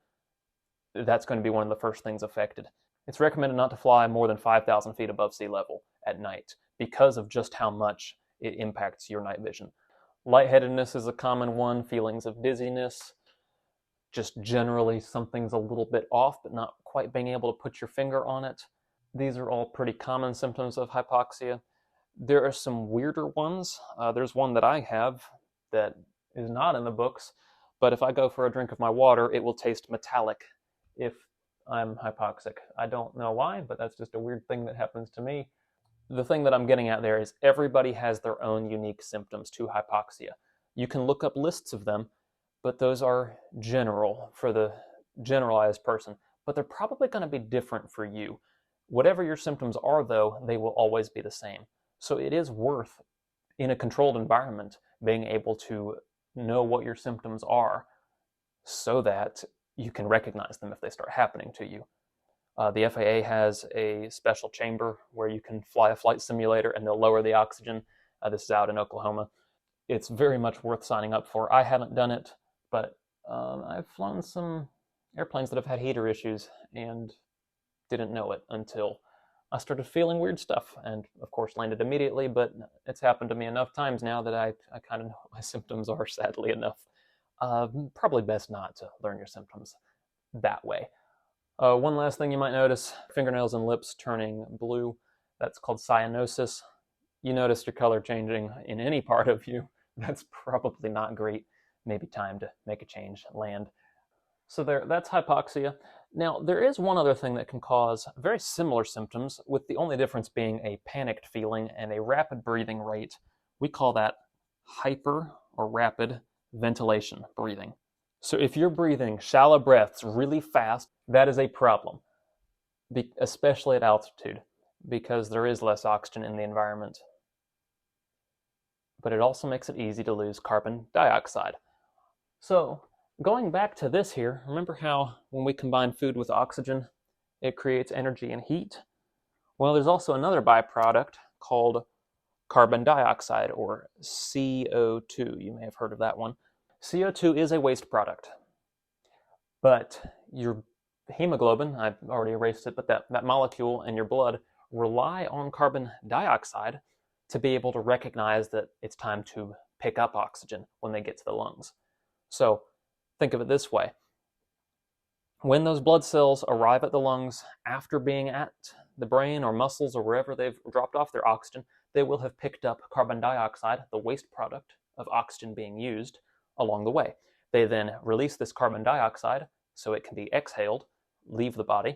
that's going to be one of the first things affected. It's recommended not to fly more than 5,000 feet above sea level at night because of just how much it impacts your night vision. Lightheadedness is a common one, feelings of dizziness, just generally something's a little bit off, but not quite being able to put your finger on it. These are all pretty common symptoms of hypoxia. There are some weirder ones. There's one that I have that is not in the books, but if I go for a drink of my water, it will taste metallic if I'm hypoxic. I don't know why, but that's just a weird thing that happens to me. The thing that I'm getting at there is everybody has their own unique symptoms to hypoxia. You can look up lists of them, but those are general for the generalized person, but they're probably going to be different for you. Whatever your symptoms are, though, they will always be the same. So it is worth, in a controlled environment, being able to know what your symptoms are so that you can recognize them if they start happening to you. The FAA has a special chamber where you can fly a flight simulator and they'll lower the oxygen. This is out in Oklahoma. It's very much worth signing up for. I haven't done it, but I've flown some airplanes that have had heater issues and didn't know it until I started feeling weird stuff, and of course landed immediately, but it's happened to me enough times now that I kind of know what my symptoms are, sadly enough. Probably best not to learn your symptoms that way. One last thing you might notice, fingernails and lips turning blue. That's called cyanosis. You notice your color changing in any part of you. That's probably not great. Maybe time to make a change, land. So that's hypoxia. Now, there is one other thing that can cause very similar symptoms, with the only difference being a panicked feeling and a rapid breathing rate. We call that hyper or rapid ventilation breathing. So if you're breathing shallow breaths really fast, that is a problem, especially at altitude, because there is less oxygen in the environment. But it also makes it easy to lose carbon dioxide. So going back to this here, remember how when we combine food with oxygen, it creates energy and heat? Well, there's also another byproduct called carbon dioxide, or CO2. You may have heard of that one. CO2 is a waste product, but your hemoglobin, I've already erased it, but that molecule in your blood rely on carbon dioxide to be able to recognize that it's time to pick up oxygen when they get to the lungs. So think of it this way. When those blood cells arrive at the lungs after being at the brain or muscles or wherever they've dropped off their oxygen, they will have picked up carbon dioxide, the waste product of oxygen being used, along the way. They then release this carbon dioxide so it can be exhaled, leave the body,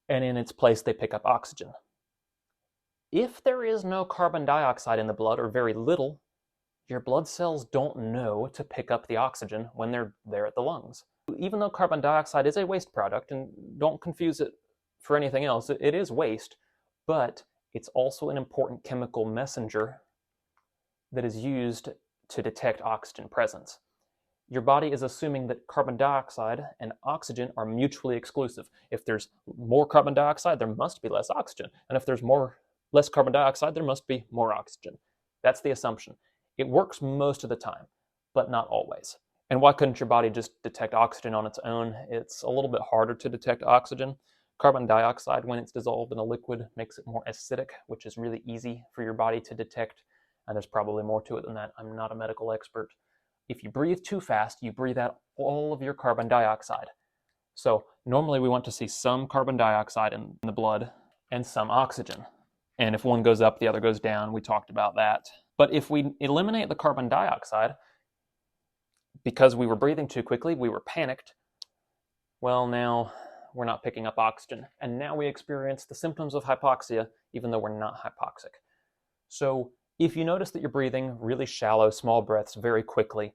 and in its place they pick up oxygen. If there is no carbon dioxide in the blood, or very little, your blood cells don't know to pick up the oxygen when they're there at the lungs. Even though carbon dioxide is a waste product, and don't confuse it for anything else, it is waste, but it's also an important chemical messenger that is used to detect oxygen presence. Your body is assuming that carbon dioxide and oxygen are mutually exclusive. If there's more carbon dioxide, there must be less oxygen. And if there's less carbon dioxide, there must be more oxygen. That's the assumption. It works most of the time, but not always. And why couldn't your body just detect oxygen on its own? It's a little bit harder to detect oxygen. Carbon dioxide, when it's dissolved in a liquid, makes it more acidic, which is really easy for your body to detect. And there's probably more to it than that. I'm not a medical expert. If you breathe too fast, you breathe out all of your carbon dioxide. So normally we want to see some carbon dioxide in the blood and some oxygen. And if one goes up, the other goes down. We talked about that. But if we eliminate the carbon dioxide, because we were breathing too quickly, we were panicked, well, now we're not picking up oxygen. And now we experience the symptoms of hypoxia, even though we're not hypoxic. So if you notice that you're breathing really shallow, small breaths very quickly,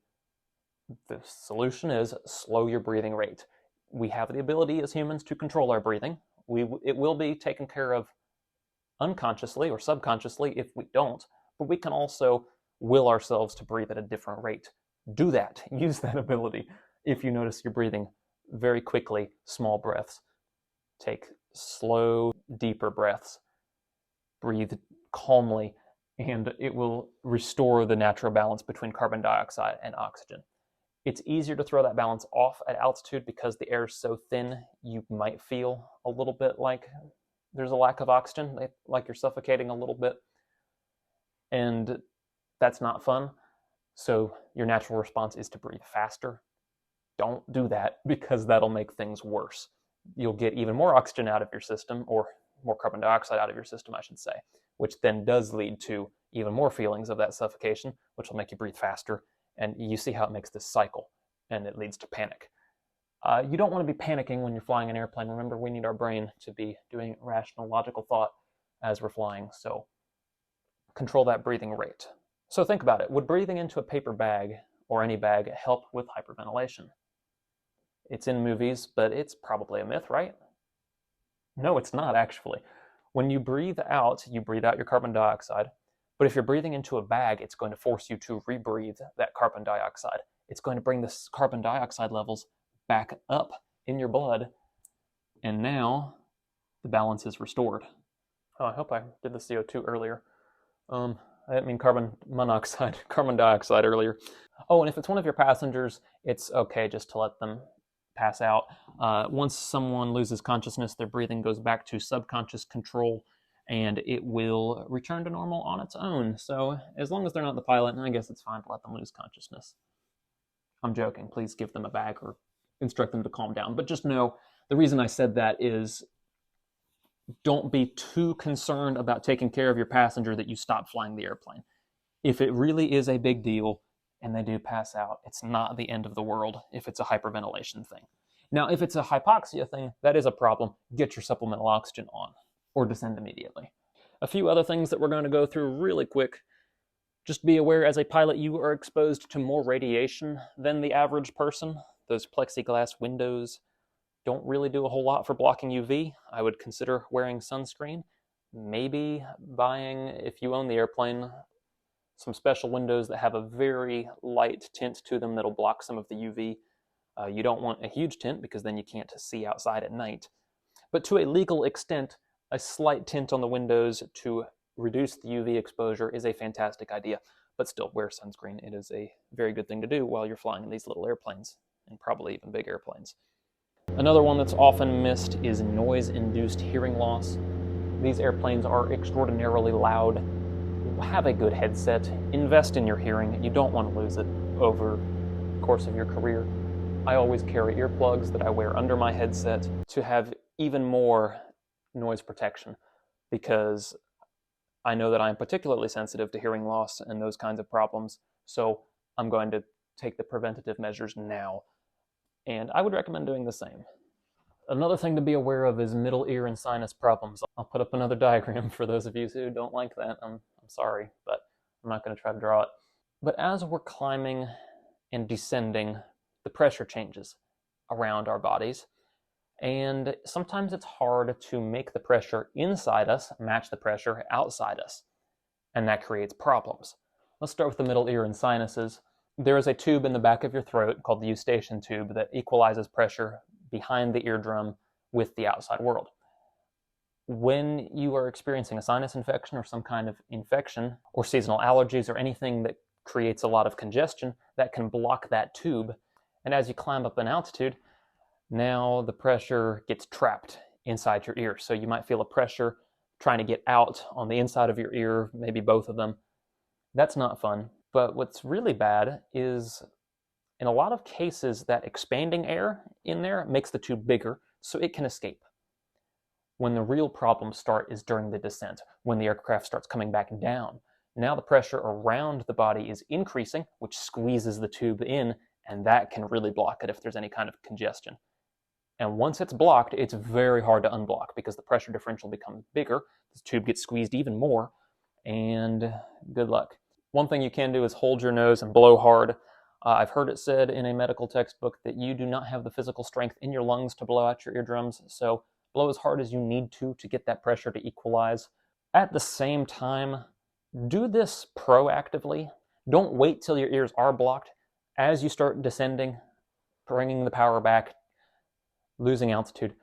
the solution is slow your breathing rate. We have the ability as humans to control our breathing. It will be taken care of unconsciously or subconsciously if we don't, but we can also will ourselves to breathe at a different rate. Do that. Use that ability. If you notice you're breathing very quickly, small breaths, take slow, deeper breaths. Breathe calmly, and it will restore the natural balance between carbon dioxide and oxygen. It's easier to throw that balance off at altitude because the air is so thin, you might feel a little bit like there's a lack of oxygen, like you're suffocating a little bit. And that's not fun. So your natural response is to breathe faster. Don't do that because that'll make things worse. You'll get even more oxygen out of your system, or more carbon dioxide out of your system, I should say, which then does lead to even more feelings of that suffocation, which will make you breathe faster. And you see how it makes this cycle, and it leads to panic. You don't want to be panicking when you're flying an airplane. Remember, we need our brain to be doing rational, logical thought as we're flying. So control that breathing rate. So think about it. Would breathing into a paper bag or any bag help with hyperventilation? It's in movies, but it's probably a myth, right? No, it's not actually. When you breathe out your carbon dioxide. But if you're breathing into a bag, it's going to force you to rebreathe that carbon dioxide. It's going to bring the carbon dioxide levels back up in your blood And now the balance is restored. Oh, I hope I did the CO2 earlier. I didn't mean carbon monoxide, carbon dioxide earlier. Oh, and if it's one of your passengers, it's okay just to let them pass out. Once someone loses consciousness, their breathing goes back to subconscious control, and it will return to normal on its own. So as long as they're not the pilot, I guess it's fine to let them lose consciousness. I'm joking. Please give them a bag or instruct them to calm down. But just know, the reason I said that is don't be too concerned about taking care of your passenger that you stop flying the airplane. If it really is a big deal and they do pass out, it's not the end of the world if it's a hyperventilation thing. Now, if it's a hypoxia thing, that is a problem. Get your supplemental oxygen on or descend immediately. A few other things that we're going to go through really quick. Just be aware, as a pilot, you are exposed to more radiation than the average person. Those plexiglass windows don't really do a whole lot for blocking UV. I would consider wearing sunscreen. Maybe buying, if you own the airplane, some special windows that have a very light tint to them that'll block some of the UV. You don't want a huge tint because then you can't see outside at night. But to a legal extent, a slight tint on the windows to reduce the UV exposure is a fantastic idea. But still, wear sunscreen. It is a very good thing to do while you're flying in these little airplanes, and probably even big airplanes. Another one that's often missed is noise-induced hearing loss. These airplanes are extraordinarily loud. Have a good headset. Invest in your hearing. You don't want to lose it over the course of your career. I always carry earplugs that I wear under my headset to have even more noise protection, because I know that I'm particularly sensitive to hearing loss and those kinds of problems, so I'm going to take the preventative measures now. And I would recommend doing the same. Another thing to be aware of is middle ear and sinus problems. I'll put up another diagram for those of you who don't like that. I'm sorry, but I'm not going to try to draw it. But as we're climbing and descending, the pressure changes around our bodies. And sometimes it's hard to make the pressure inside us match the pressure outside us. And that creates problems. Let's start with the middle ear and sinuses. There is a tube in the back of your throat called the eustachian tube that equalizes pressure behind the eardrum with the outside world. When you are experiencing a sinus infection or some kind of infection or seasonal allergies or anything that creates a lot of congestion, that can block that tube. And as you climb up in altitude, now the pressure gets trapped inside your ear. So you might feel a pressure trying to get out on the inside of your ear, maybe both of them. That's not fun. But what's really bad is, in a lot of cases, that expanding air in there makes the tube bigger so it can escape. When the real problems start is during the descent, when the aircraft starts coming back down. Now the pressure around the body is increasing, which squeezes the tube in, and that can really block it if there's any kind of congestion. And once it's blocked, it's very hard to unblock because the pressure differential becomes bigger, the tube gets squeezed even more, and good luck. One thing you can do is hold your nose and blow hard. I've heard it said in a medical textbook that you do not have the physical strength in your lungs to blow out your eardrums, so blow as hard as you need to get that pressure to equalize. At the same time, do this proactively. Don't wait till your ears are blocked. As you start descending, bringing the power back, losing altitude,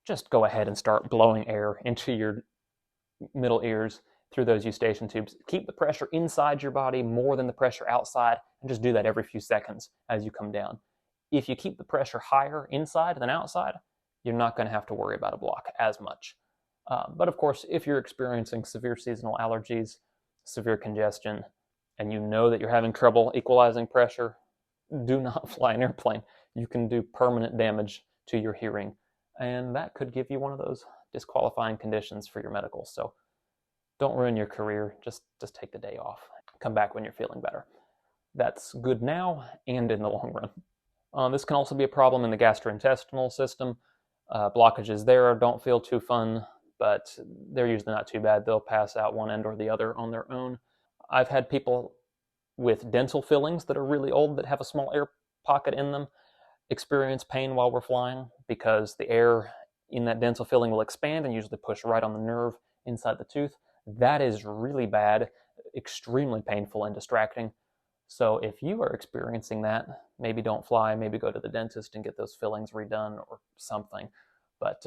just go ahead and start blowing air into your middle ears through those eustachian tubes. Keep the pressure inside your body more than the pressure outside, and just do that every few seconds as you come down. If you keep the pressure higher inside than outside, you're not going to have to worry about a block as much. But of course, if you're experiencing severe seasonal allergies, severe congestion, and you know that you're having trouble equalizing pressure, do not fly an airplane. You can do permanent damage to your hearing, and that could give you one of those disqualifying conditions for your medical. So don't ruin your career. Just take the day off. Come back when you're feeling better. That's good now and in the long run. This can also be a problem in the gastrointestinal system. Blockages there don't feel too fun, but they're usually not too bad. They'll pass out one end or the other on their own. I've had people with dental fillings that are really old that have a small air pocket in them experience pain while we're flying because the air in that dental filling will expand and usually push right on the nerve inside the tooth. That is really bad, extremely painful and distracting. So if you are experiencing that, maybe don't fly, maybe go to the dentist and get those fillings redone or something. But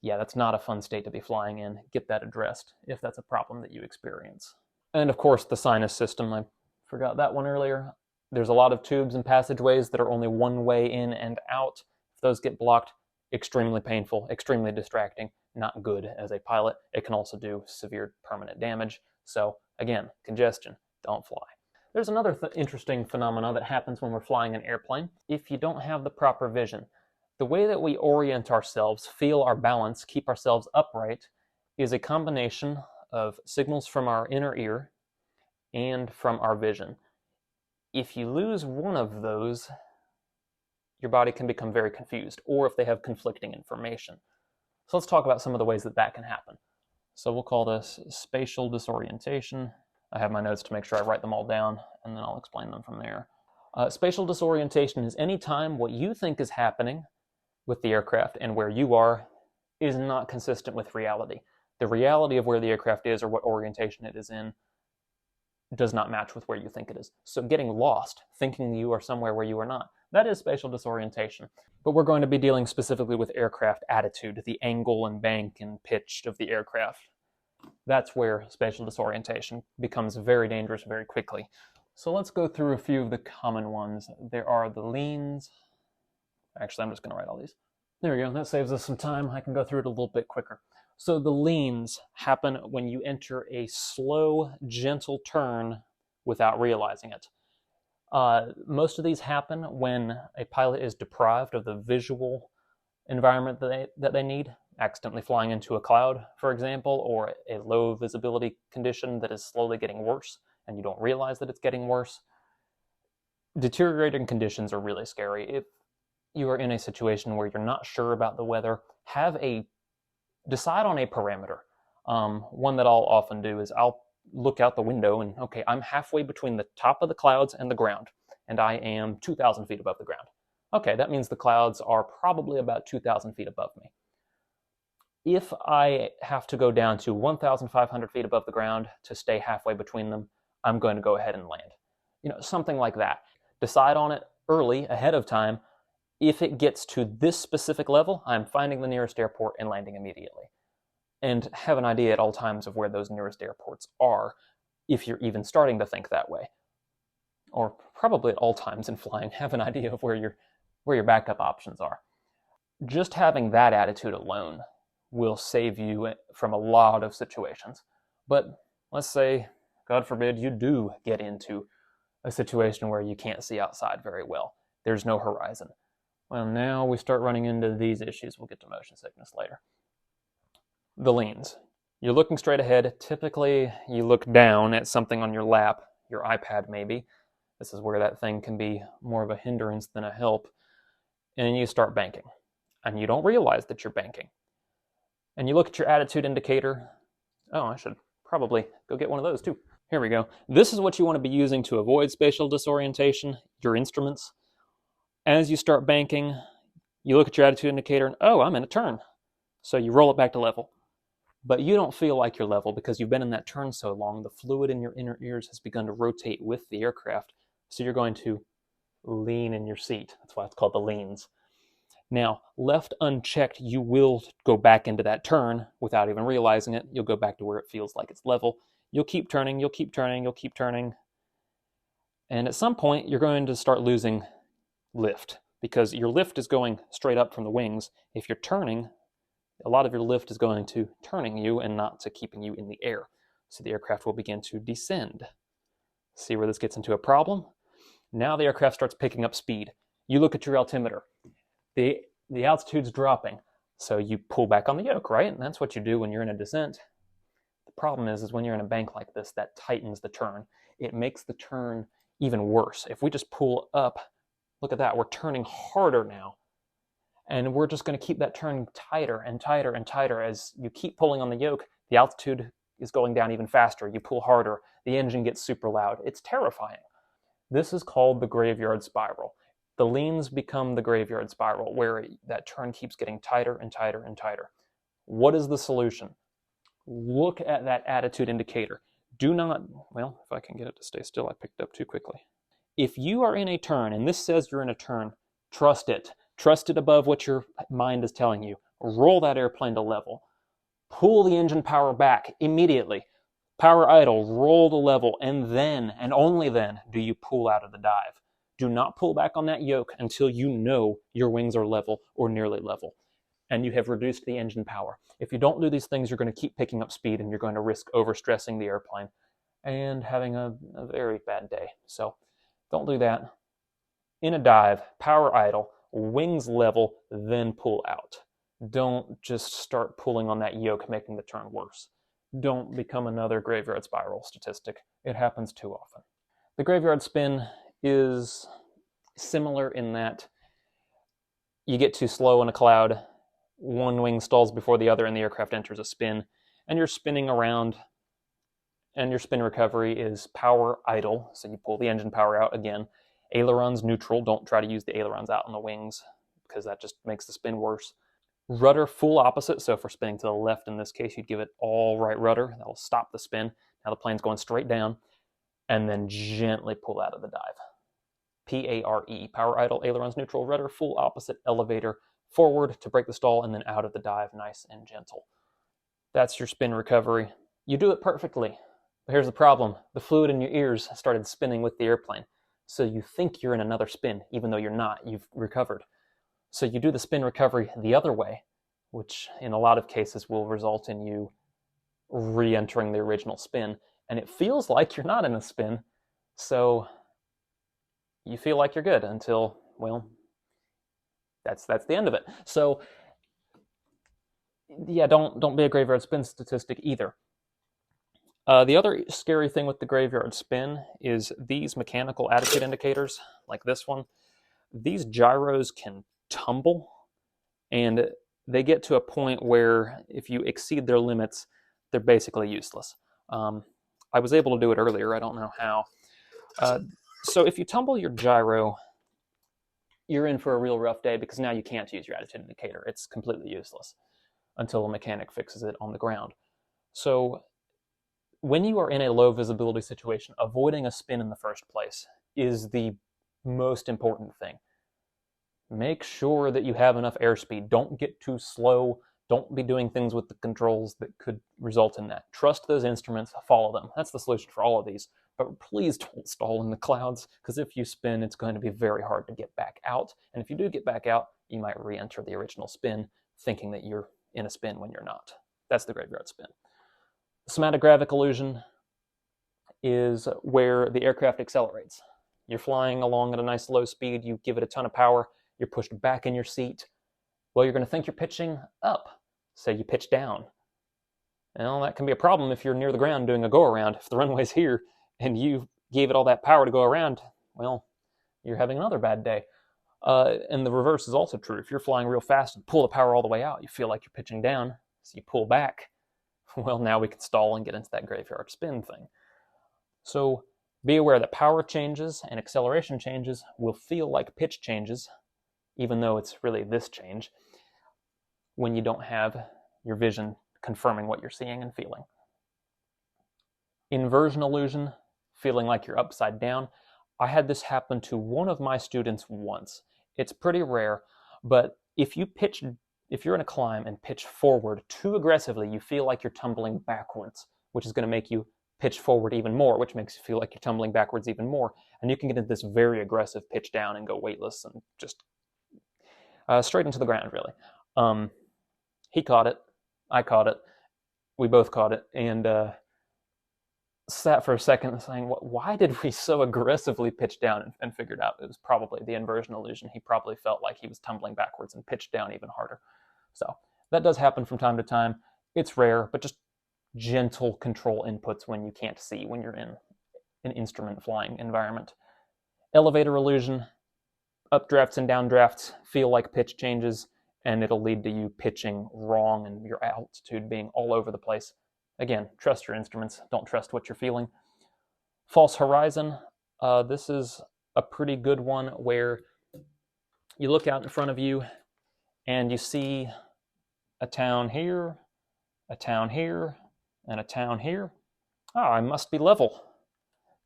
yeah, that's not a fun state to be flying in. Get that addressed if that's a problem that you experience. And of course, the sinus system, I forgot that one earlier. There's a lot of tubes and passageways that are only one way in and out. If those get blocked, extremely painful, extremely distracting, not good as a pilot. It can also do severe permanent damage. So again, congestion, don't fly. There's another interesting phenomena that happens when we're flying an airplane. If you don't have the proper vision, the way that we orient ourselves, feel our balance, keep ourselves upright, is a combination of signals from our inner ear and from our vision. If you lose one of those, your body can become very confused, or if they have conflicting information. So let's talk about some of the ways that that can happen. So we'll call this spatial disorientation. I have my notes to make sure I write them all down, and then I'll explain them from there. Spatial disorientation is any time what you think is happening with the aircraft and where you are is not consistent with reality. The reality of where the aircraft is or what orientation it is in does not match with where you think it is. So getting lost, thinking you are somewhere where you are not, that is spatial disorientation. But we're going to be dealing specifically with aircraft attitude, the angle and bank and pitch of the aircraft. That's where spatial disorientation becomes very dangerous very quickly. So let's go through a few of the common ones. There are the leans. Actually, I'm just going to write all these. There we go. That saves us some time. I can go through it a little bit quicker. So the leans happen when you enter a slow, gentle turn without realizing it. Most of these happen when a pilot is deprived of the visual environment that they need, accidentally flying into a cloud, for example, or a low visibility condition that is slowly getting worse, and you don't realize that it's getting worse. Deteriorating conditions are really scary. If you are in a situation where you're not sure about the weather, decide on a parameter. One that I'll often do is I'll look out the window and, okay, I'm halfway between the top of the clouds and the ground, and I am 2,000 feet above the ground. Okay, that means the clouds are probably about 2,000 feet above me. If I have to go down to 1,500 feet above the ground to stay halfway between them, I'm going to go ahead and land. Something like that. Decide on it early, ahead of time. If it gets to this specific level, I'm finding the nearest airport and landing immediately. And have an idea at all times of where those nearest airports are, if you're even starting to think that way. Or probably at all times in flying, have an idea of where your backup options are. Just having that attitude alone will save you from a lot of situations. But let's say, God forbid, you do get into a situation where you can't see outside very well. There's no horizon. Well, now we start running into these issues. We'll get to motion sickness later. The leans. You're looking straight ahead. Typically, you look down at something on your lap, your iPad maybe. This is where that thing can be more of a hindrance than a help. And you start banking. And you don't realize that you're banking. And you look at your attitude indicator. Oh, I should probably go get one of those too. Here we go. This is what you want to be using to avoid spatial disorientation, your instruments. As you start banking, you look at your attitude indicator and, oh, I'm in a turn. So you roll it back to level. But you don't feel like you're level because you've been in that turn so long, the fluid in your inner ears has begun to rotate with the aircraft. So you're going to lean in your seat. That's why it's called the leans. Now, left unchecked, you will go back into that turn without even realizing it. You'll go back to where it feels like it's level. You'll keep turning, you'll keep turning, you'll keep turning. And at some point, you're going to start losing lift because your lift is going straight up from the wings. If you're turning, a lot of your lift is going to turning you and not to keeping you in the air. So the aircraft will begin to descend. See where this gets into a problem? Now the aircraft starts picking up speed. You look at your altimeter. The altitude's dropping. So you pull back on the yoke, right? And that's what you do when you're in a descent. The problem is when you're in a bank like this, that tightens the turn. It makes the turn even worse. If we just pull up, look at that, we're turning harder now. And we're just going to keep that turn tighter and tighter and tighter. As you keep pulling on the yoke, the altitude is going down even faster. You pull harder, the engine gets super loud. It's terrifying. This is called the graveyard spiral. The leans become the graveyard spiral, where that turn keeps getting tighter and tighter and tighter. What is the solution? Look at that attitude indicator. Do not, well, if I can get it to stay still, I picked it up too quickly. If you are in a turn, and this says you're in a turn, trust it. Trust it above what your mind is telling you. roll that airplane to level. Pull the engine power back immediately. Power idle, roll to level, and then, and only then, do you pull out of the dive. Do not pull back on that yoke until you know your wings are level or nearly level, and you have reduced the engine power. If you don't do these things, you're going to keep picking up speed, and you're going to risk overstressing the airplane and having a very bad day. So don't do that. In a dive, power idle, wings level, then pull out. Don't just start pulling on that yoke, making the turn worse. Don't become another graveyard spiral statistic. It happens too often. The graveyard spin is similar in that you get too slow in a cloud, one wing stalls before the other, and the aircraft enters a spin, and you're spinning around, and your spin recovery is power idle, so you pull the engine power out again. Ailerons neutral, don't try to use the ailerons out on the wings, because that just makes the spin worse. Rudder full opposite, so for spinning to the left in this case, you'd give it all right rudder. That'll stop the spin. Now the plane's going straight down, and then gently pull out of the dive. P-A-R-E, power idle, ailerons neutral, rudder full opposite, elevator forward to break the stall, and then out of the dive, nice and gentle. That's your spin recovery. You do it perfectly, but here's the problem. The fluid in your ears started spinning with the airplane, so you think you're in another spin, even though you're not. You've recovered. So you do the spin recovery the other way, which in a lot of cases will result in you re-entering the original spin. And it feels like you're not in a spin, so you feel like you're good until, well, that's the end of it. So yeah, don't be a graveyard spin statistic either. The other scary thing with the graveyard spin is these mechanical attitude indicators, like this one. These gyros can tumble, and they get to a point where if you exceed their limits, they're basically useless. I was able to do it earlier, I don't know how. So if you tumble your gyro, you're in for a real rough day, because now you can't use your attitude indicator. It's completely useless until a mechanic fixes it on the ground. So when you are in a low visibility situation, avoiding a spin in the first place is the most important thing. Make sure that you have enough airspeed. Don't get too slow. Don't be doing things with the controls that could result in that. Trust those instruments, follow them. That's the solution for all of these. But please don't stall in the clouds, because if you spin, it's going to be very hard to get back out. And if you do get back out, you might re-enter the original spin, thinking that you're in a spin when you're not. That's the graveyard spin. Somatogravic illusion is where the aircraft accelerates. You're flying along at a nice low speed, you give it a ton of power, you're pushed back in your seat. Well, you're going to think you're pitching up, so you pitch down. Well, that can be a problem if you're near the ground doing a go-around. If the runway's here and you gave it all that power to go around, well, you're having another bad day. And the reverse is also true. If you're flying real fast and pull the power all the way out, you feel like you're pitching down, so you pull back. Well, now we can stall and get into that graveyard spin thing. So be aware that power changes and acceleration changes will feel like pitch changes, even though it's really this change, when you don't have your vision confirming what you're seeing and feeling. Inversion illusion, feeling like you're upside down. I had this happen to one of my students once. It's pretty rare, but if you're in a climb and pitch forward too aggressively, you feel like you're tumbling backwards, which is going to make you pitch forward even more, which makes you feel like you're tumbling backwards even more. And you can get into this very aggressive pitch down and go weightless and just straight into the ground, really. He caught it. I caught it. We both caught it. And sat for a second saying, why did we so aggressively pitch down, and figured out it was probably the inversion illusion. He probably felt like he was tumbling backwards and pitched down even harder. So that does happen from time to time. It's rare, but just gentle control inputs when you can't see, when you're in an instrument flying environment. Elevator illusion, updrafts and downdrafts feel like pitch changes, and it'll lead to you pitching wrong and your altitude being all over the place. Again, trust your instruments, don't trust what you're feeling. False horizon, this is a pretty good one where you look out in front of you and you see a town here, a town here, and a town here. Oh, I must be level,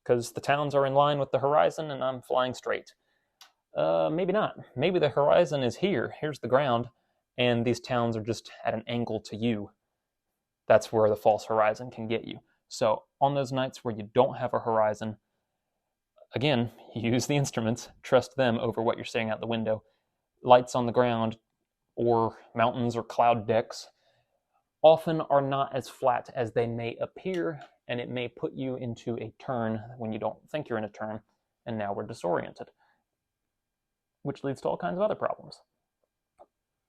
because the towns are in line with the horizon and I'm flying straight. Maybe not. Maybe the horizon is here. Here's the ground, and these towns are just at an angle to you, that's where the false horizon can get you. So on those nights where you don't have a horizon, again, use the instruments, trust them over what you're seeing out the window. Lights on the ground or mountains or cloud decks often are not as flat as they may appear, and it may put you into a turn when you don't think you're in a turn, and now we're disoriented, which leads to all kinds of other problems.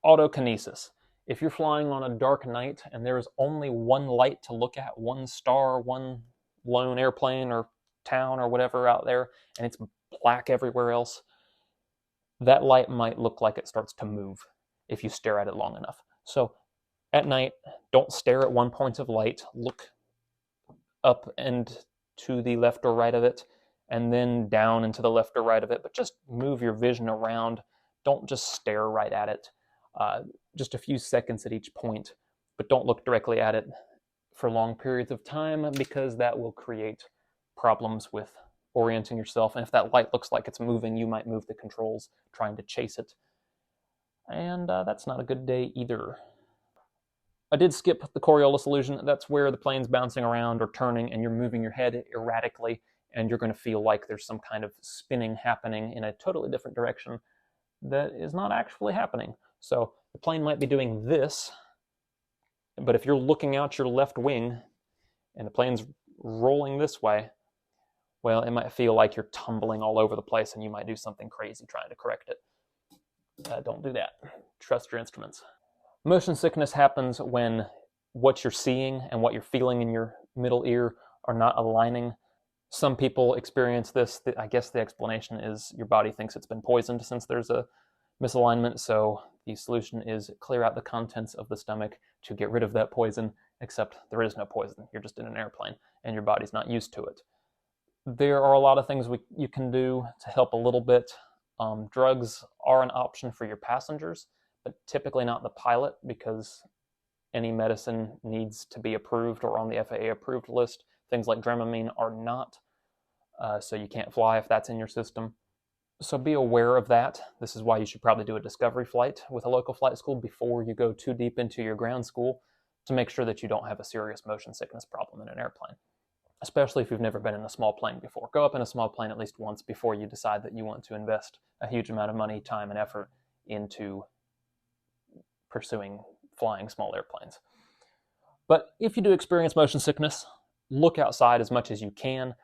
Autokinesis. If you're flying on a dark night and there is only one light to look at, one star, one lone airplane or town or whatever out there, and it's black everywhere else, that light might look like it starts to move if you stare at it long enough. So at night, don't stare at one point of light, look up and to the left or right of it, and then down and to the left or right of it, but just move your vision around. Don't just stare right at it. Just a few seconds at each point, but don't look directly at it for long periods of time, because that will create problems with orienting yourself. And if that light looks like it's moving, you might move the controls trying to chase it. And that's not a good day either. I did skip the Coriolis illusion. That's where the plane's bouncing around or turning and you're moving your head erratically, and you're going to feel like there's some kind of spinning happening in a totally different direction that is not actually happening. So the plane might be doing this, but if you're looking out your left wing and the plane's rolling this way, well, it might feel like you're tumbling all over the place and you might do something crazy trying to correct it. Don't do that. Trust your instruments. Motion sickness happens when what you're seeing and what you're feeling in your middle ear are not aligning. Some people experience this. I guess the explanation is your body thinks it's been poisoned since there's a misalignment, so the solution is clear out the contents of the stomach to get rid of that poison, except there is no poison. You're just in an airplane and your body's not used to it. There are a lot of things you can do to help a little bit. Drugs are an option for your passengers, but typically not the pilot, because any medicine needs to be approved or on the FAA approved list. Things like Dramamine are not, so you can't fly if that's in your system. So be aware of that. This is why you should probably do a discovery flight with a local flight school before you go too deep into your ground school, to make sure that you don't have a serious motion sickness problem in an airplane, especially if you've never been in a small plane before. Go up in a small plane at least once before you decide that you want to invest a huge amount of money, time, and effort into pursuing flying small airplanes. But if you do experience motion sickness, look outside as much as you can.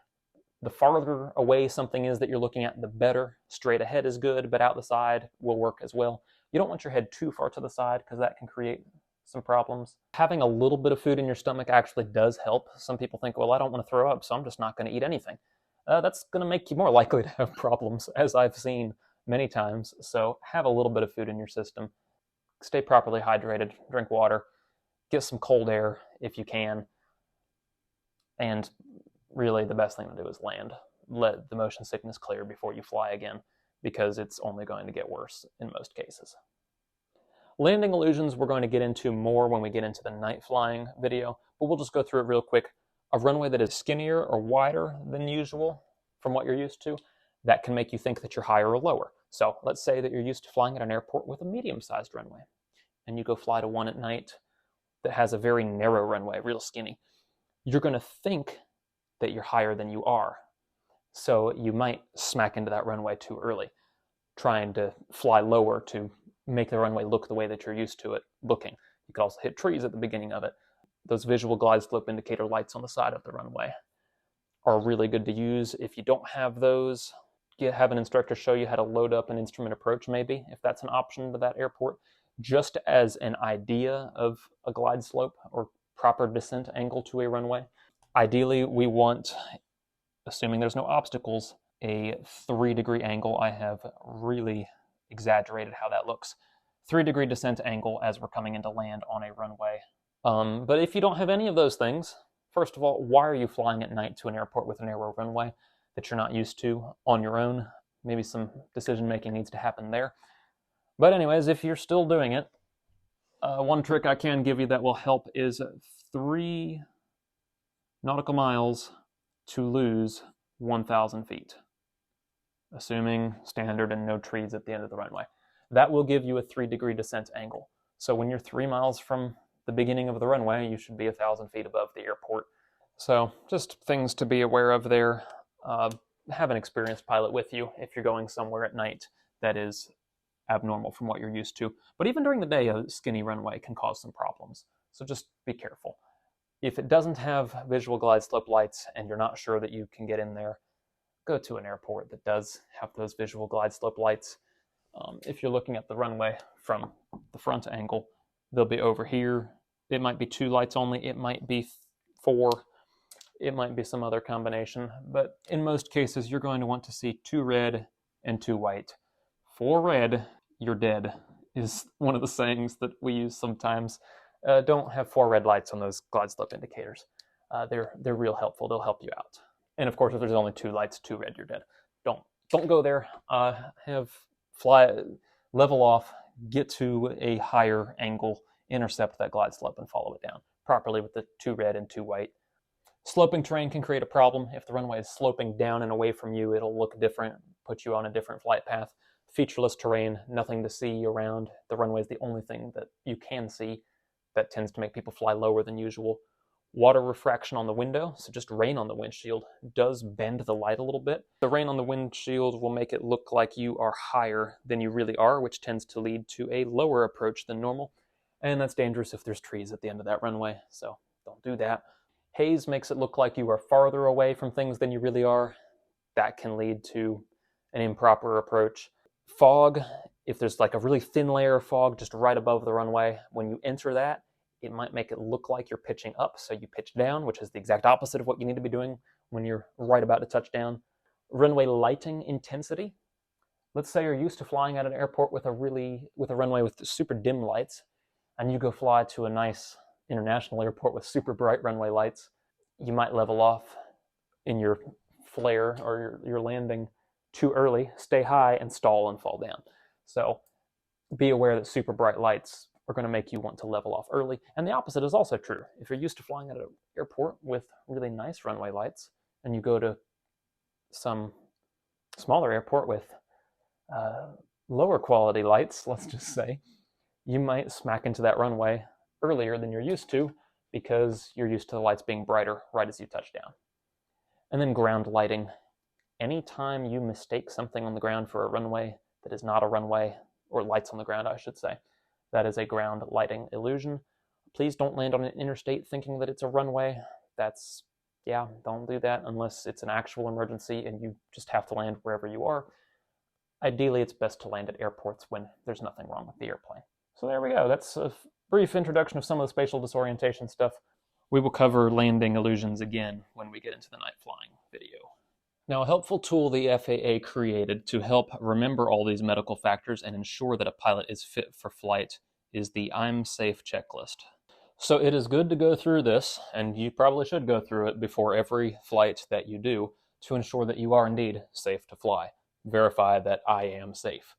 The farther away something is that you're looking at, the better. Straight ahead is good, but out the side will work as well. You don't want your head too far to the side, because that can create some problems. Having a little bit of food in your stomach actually does help. Some people think, well, I don't want to throw up, so I'm just not going to eat anything. That's going to make you more likely to have problems, as I've seen many times. So have a little bit of food in your system. Stay properly hydrated, drink water, get some cold air if you can, and really the best thing to do is land. Let the motion sickness clear before you fly again, because it's only going to get worse in most cases. Landing illusions we're going to get into more when we get into the night flying video, but we'll just go through it real quick. A runway that is skinnier or wider than usual from what you're used to, that can make you think that you're higher or lower. So let's say that you're used to flying at an airport with a medium-sized runway, and you go fly to one at night that has a very narrow runway, real skinny. You're going to think that you're higher than you are. So you might smack into that runway too early, trying to fly lower to make the runway look the way that you're used to it looking. You could also hit trees at the beginning of it. Those visual glide slope indicator lights on the side of the runway are really good to use. If you don't have those, have an instructor show you how to load up an instrument approach, maybe, if that's an option to that airport, just as an idea of a glide slope or proper descent angle to a runway. Ideally, we want, assuming there's no obstacles, a 3-degree angle. I have really exaggerated how that looks. 3-degree descent angle as we're coming into land on a runway. But if you don't have any of those things, first of all, why are you flying at night to an airport with a narrow runway that you're not used to on your own? Maybe some decision-making needs to happen there. But anyways, if you're still doing it, one trick I can give you that will help is 3 nautical miles to lose 1,000 feet, assuming standard and no trees at the end of the runway. That will give you a 3-degree descent angle. So when you're 3 miles from the beginning of the runway, you should be 1,000 feet above the airport. So just things to be aware of there. Have an experienced pilot with you if you're going somewhere at night that is abnormal from what you're used to. But even during the day, a skinny runway can cause some problems. So just be careful. If it doesn't have visual glide slope lights and you're not sure that you can get in there, go to an airport that does have those visual glide slope lights. If you're looking at the runway from the front angle, they'll be over here. It might be 2 lights only. It might be 4. It might be some other combination. But in most cases, you're going to want to see 2 red and 2 white. 4 red, you're dead, is one of the sayings that we use sometimes. Don't have 4 red lights on those glide slope indicators. They're real helpful. They'll help you out. And of course, if there's only 2 lights, 2 red, you're dead. Don't go there. Fly, level off, get to a higher angle, intercept that glide slope, and follow it down properly with the 2 red and 2 white. Sloping terrain can create a problem. If the runway is sloping down and away from you, it'll look different, put you on a different flight path. Featureless terrain, nothing to see around. The runway is the only thing that you can see. That tends to make people fly lower than usual. Water refraction on the window, so just rain on the windshield, does bend the light a little bit. The rain on the windshield will make it look like you are higher than you really are, which tends to lead to a lower approach than normal. And that's dangerous if there's trees at the end of that runway, so don't do that. Haze makes it look like you are farther away from things than you really are. That can lead to an improper approach. Fog, if there's like a really thin layer of fog just right above the runway, when you enter that, it might make it look like you're pitching up, so you pitch down, which is the exact opposite of what you need to be doing when you're right about to touch down. Runway lighting intensity. Let's say you're used to flying at an airport with a runway with super dim lights, and you go fly to a nice international airport with super bright runway lights. You might level off in your flare or your landing too early, stay high, and stall and fall down. So be aware that super bright lights are going to make you want to level off early. And the opposite is also true. If you're used to flying at an airport with really nice runway lights, and you go to some smaller airport with lower quality lights, let's just say, you might smack into that runway earlier than you're used to because you're used to the lights being brighter right as you touch down. And then ground lighting. Anytime you mistake something on the ground for a runway that is not a runway, or lights on the ground, I should say, that is a ground lighting illusion. Please don't land on an interstate thinking that it's a runway. Don't do that unless it's an actual emergency and you just have to land wherever you are. Ideally, it's best to land at airports when there's nothing wrong with the airplane. So there we go. That's a brief introduction of some of the spatial disorientation stuff. We will cover landing illusions again when we get into the night flying video. Now, a helpful tool the FAA created to help remember all these medical factors and ensure that a pilot is fit for flight is the IMSAFE Checklist. So it is good to go through this, and you probably should go through it before every flight that you do to ensure that you are indeed safe to fly. Verify that I am safe.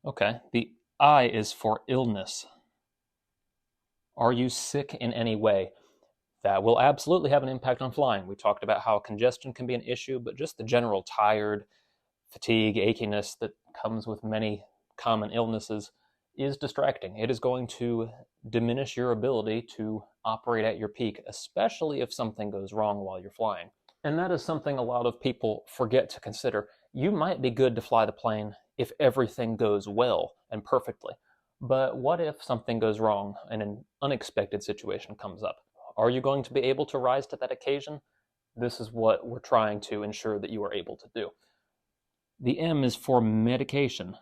Okay, the I is for illness. Are you sick in any way? That will absolutely have an impact on flying. We talked about how congestion can be an issue, but just the general tired, fatigue, achiness that comes with many common illnesses is distracting. It is going to diminish your ability to operate at your peak, especially if something goes wrong while you're flying. And that is something a lot of people forget to consider. You might be good to fly the plane if everything goes well and perfectly. But what if something goes wrong and an unexpected situation comes up? Are you going to be able to rise to that occasion? This is what we're trying to ensure that you are able to do. The M is for medication.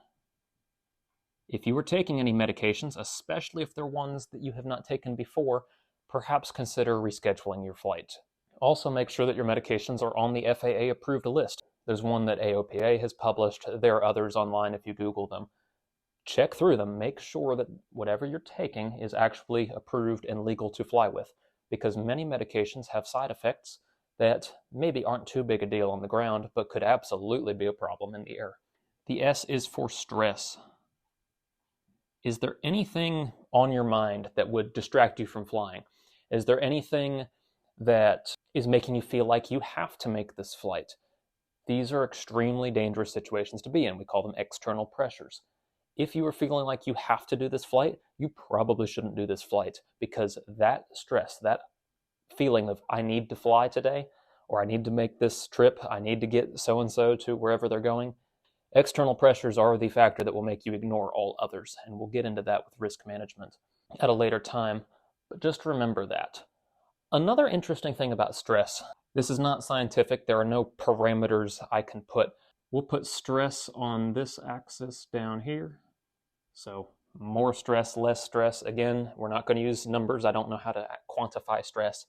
If you are taking any medications, especially if they're ones that you have not taken before, perhaps consider rescheduling your flight. Also make sure that your medications are on the FAA approved list. There's one that AOPA has published. There are others online if you Google them. Check through them. Make sure that whatever you're taking is actually approved and legal to fly with, because many medications have side effects that maybe aren't too big a deal on the ground, but could absolutely be a problem in the air. The S is for stress. Is there anything on your mind that would distract you from flying? Is there anything that is making you feel like you have to make this flight? These are extremely dangerous situations to be in. We call them external pressures. If you are feeling like you have to do this flight, you probably shouldn't do this flight, because that stress, that feeling of I need to fly today, or I need to make this trip, I need to get so-and-so to wherever they're going, external pressures are the factor that will make you ignore all others, and we'll get into that with risk management at a later time, but just remember that. Another interesting thing about stress, this is not scientific, there are no parameters I can put. We'll put stress on this axis down here. So more stress, less stress. Again, we're not going to use numbers. I don't know how to quantify stress.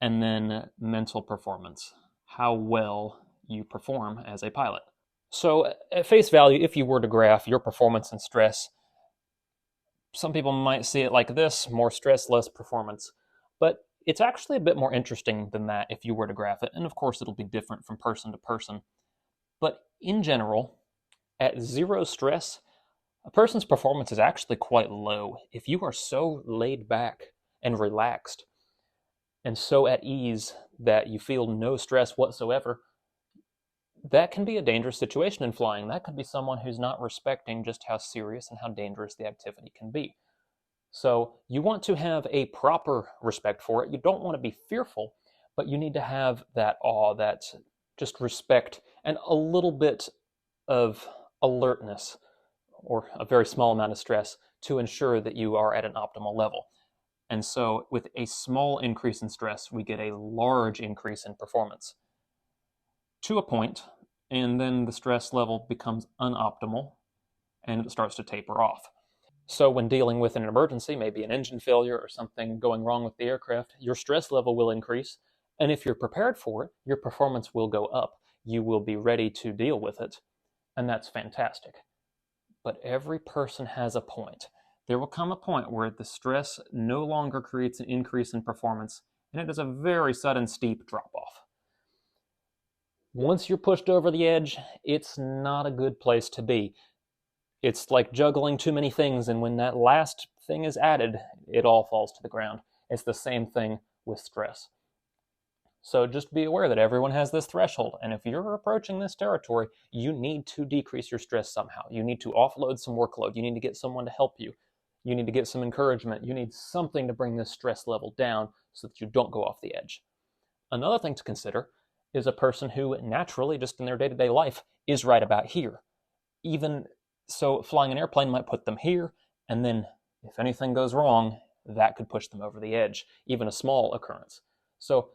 And then mental performance, how well you perform as a pilot. So at face value, if you were to graph your performance and stress, some people might see it like this: more stress, less performance. But it's actually a bit more interesting than that if you were to graph it. And of course, it'll be different from person to person. But in general, at zero stress, a person's performance is actually quite low. If you are so laid back and relaxed and so at ease that you feel no stress whatsoever, that can be a dangerous situation in flying. That could be someone who's not respecting just how serious and how dangerous the activity can be. So you want to have a proper respect for it. You don't want to be fearful, but you need to have that awe, that just respect, and a little bit of alertness, or a very small amount of stress, to ensure that you are at an optimal level. And so with a small increase in stress, we get a large increase in performance to a point, and then the stress level becomes unoptimal and it starts to taper off. So when dealing with an emergency, maybe an engine failure or something going wrong with the aircraft, your stress level will increase, and if you're prepared for it, your performance will go up. You will be ready to deal with it, and that's fantastic. But every person has a point. There will come a point where the stress no longer creates an increase in performance, and it is a very sudden, steep drop-off. Once you're pushed over the edge, it's not a good place to be. It's like juggling too many things, and when that last thing is added, it all falls to the ground. It's the same thing with stress. So just be aware that everyone has this threshold, and if you're approaching this territory, you need to decrease your stress somehow. You need to offload some workload. You need to get someone to help you. You need to get some encouragement. You need something to bring this stress level down so that you don't go off the edge. Another thing to consider is a person who naturally, just in their day-to-day life, is right about here. Even so, flying an airplane might put them here, and then if anything goes wrong, that could push them over the edge, even a small occurrence. So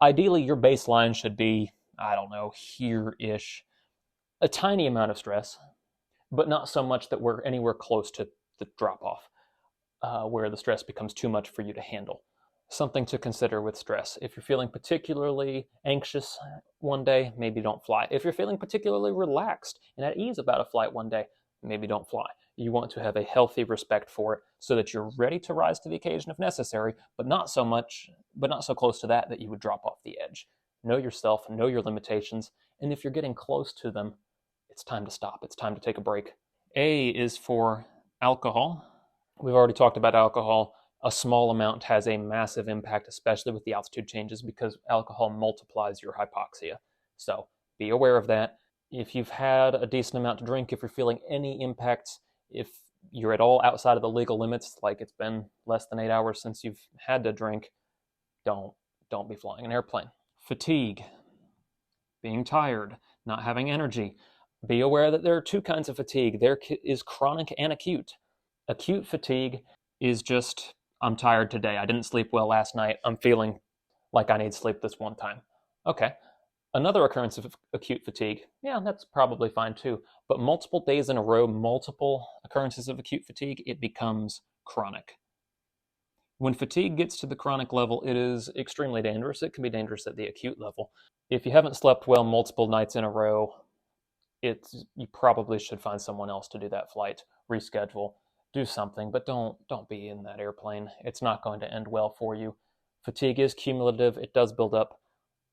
ideally, your baseline should be, I don't know, here-ish. A tiny amount of stress, but not so much that we're anywhere close to the drop-off, where the stress becomes too much for you to handle. Something to consider with stress. If you're feeling particularly anxious one day, maybe don't fly. If you're feeling particularly relaxed and at ease about a flight one day, maybe don't fly. You want to have a healthy respect for it so that you're ready to rise to the occasion if necessary, but not so close to that you would drop off the edge. Know yourself, know your limitations, and if you're getting close to them, it's time to stop. It's time to take a break. A is for alcohol. We've already talked about alcohol. A small amount has a massive impact, especially with the altitude changes, because alcohol multiplies your hypoxia. So be aware of that. If you've had a decent amount to drink, if you're feeling any impacts, if you're at all outside of the legal limits, like it's been less than 8 hours since you've had to drink, don't be flying an airplane. Fatigue, being tired, not having energy. Be aware that there are two kinds of fatigue. There is chronic and acute. Acute fatigue is just, I'm tired today. I didn't sleep well last night. I'm feeling like I need sleep this one time. Okay. Another occurrence of acute fatigue, yeah, that's probably fine too. But multiple days in a row, multiple occurrences of acute fatigue, it becomes chronic. When fatigue gets to the chronic level, it is extremely dangerous. It can be dangerous at the acute level. If you haven't slept well multiple nights in a row, you probably should find someone else to do that flight, reschedule, do something, but don't be in that airplane. It's not going to end well for you. Fatigue is cumulative. It does build up.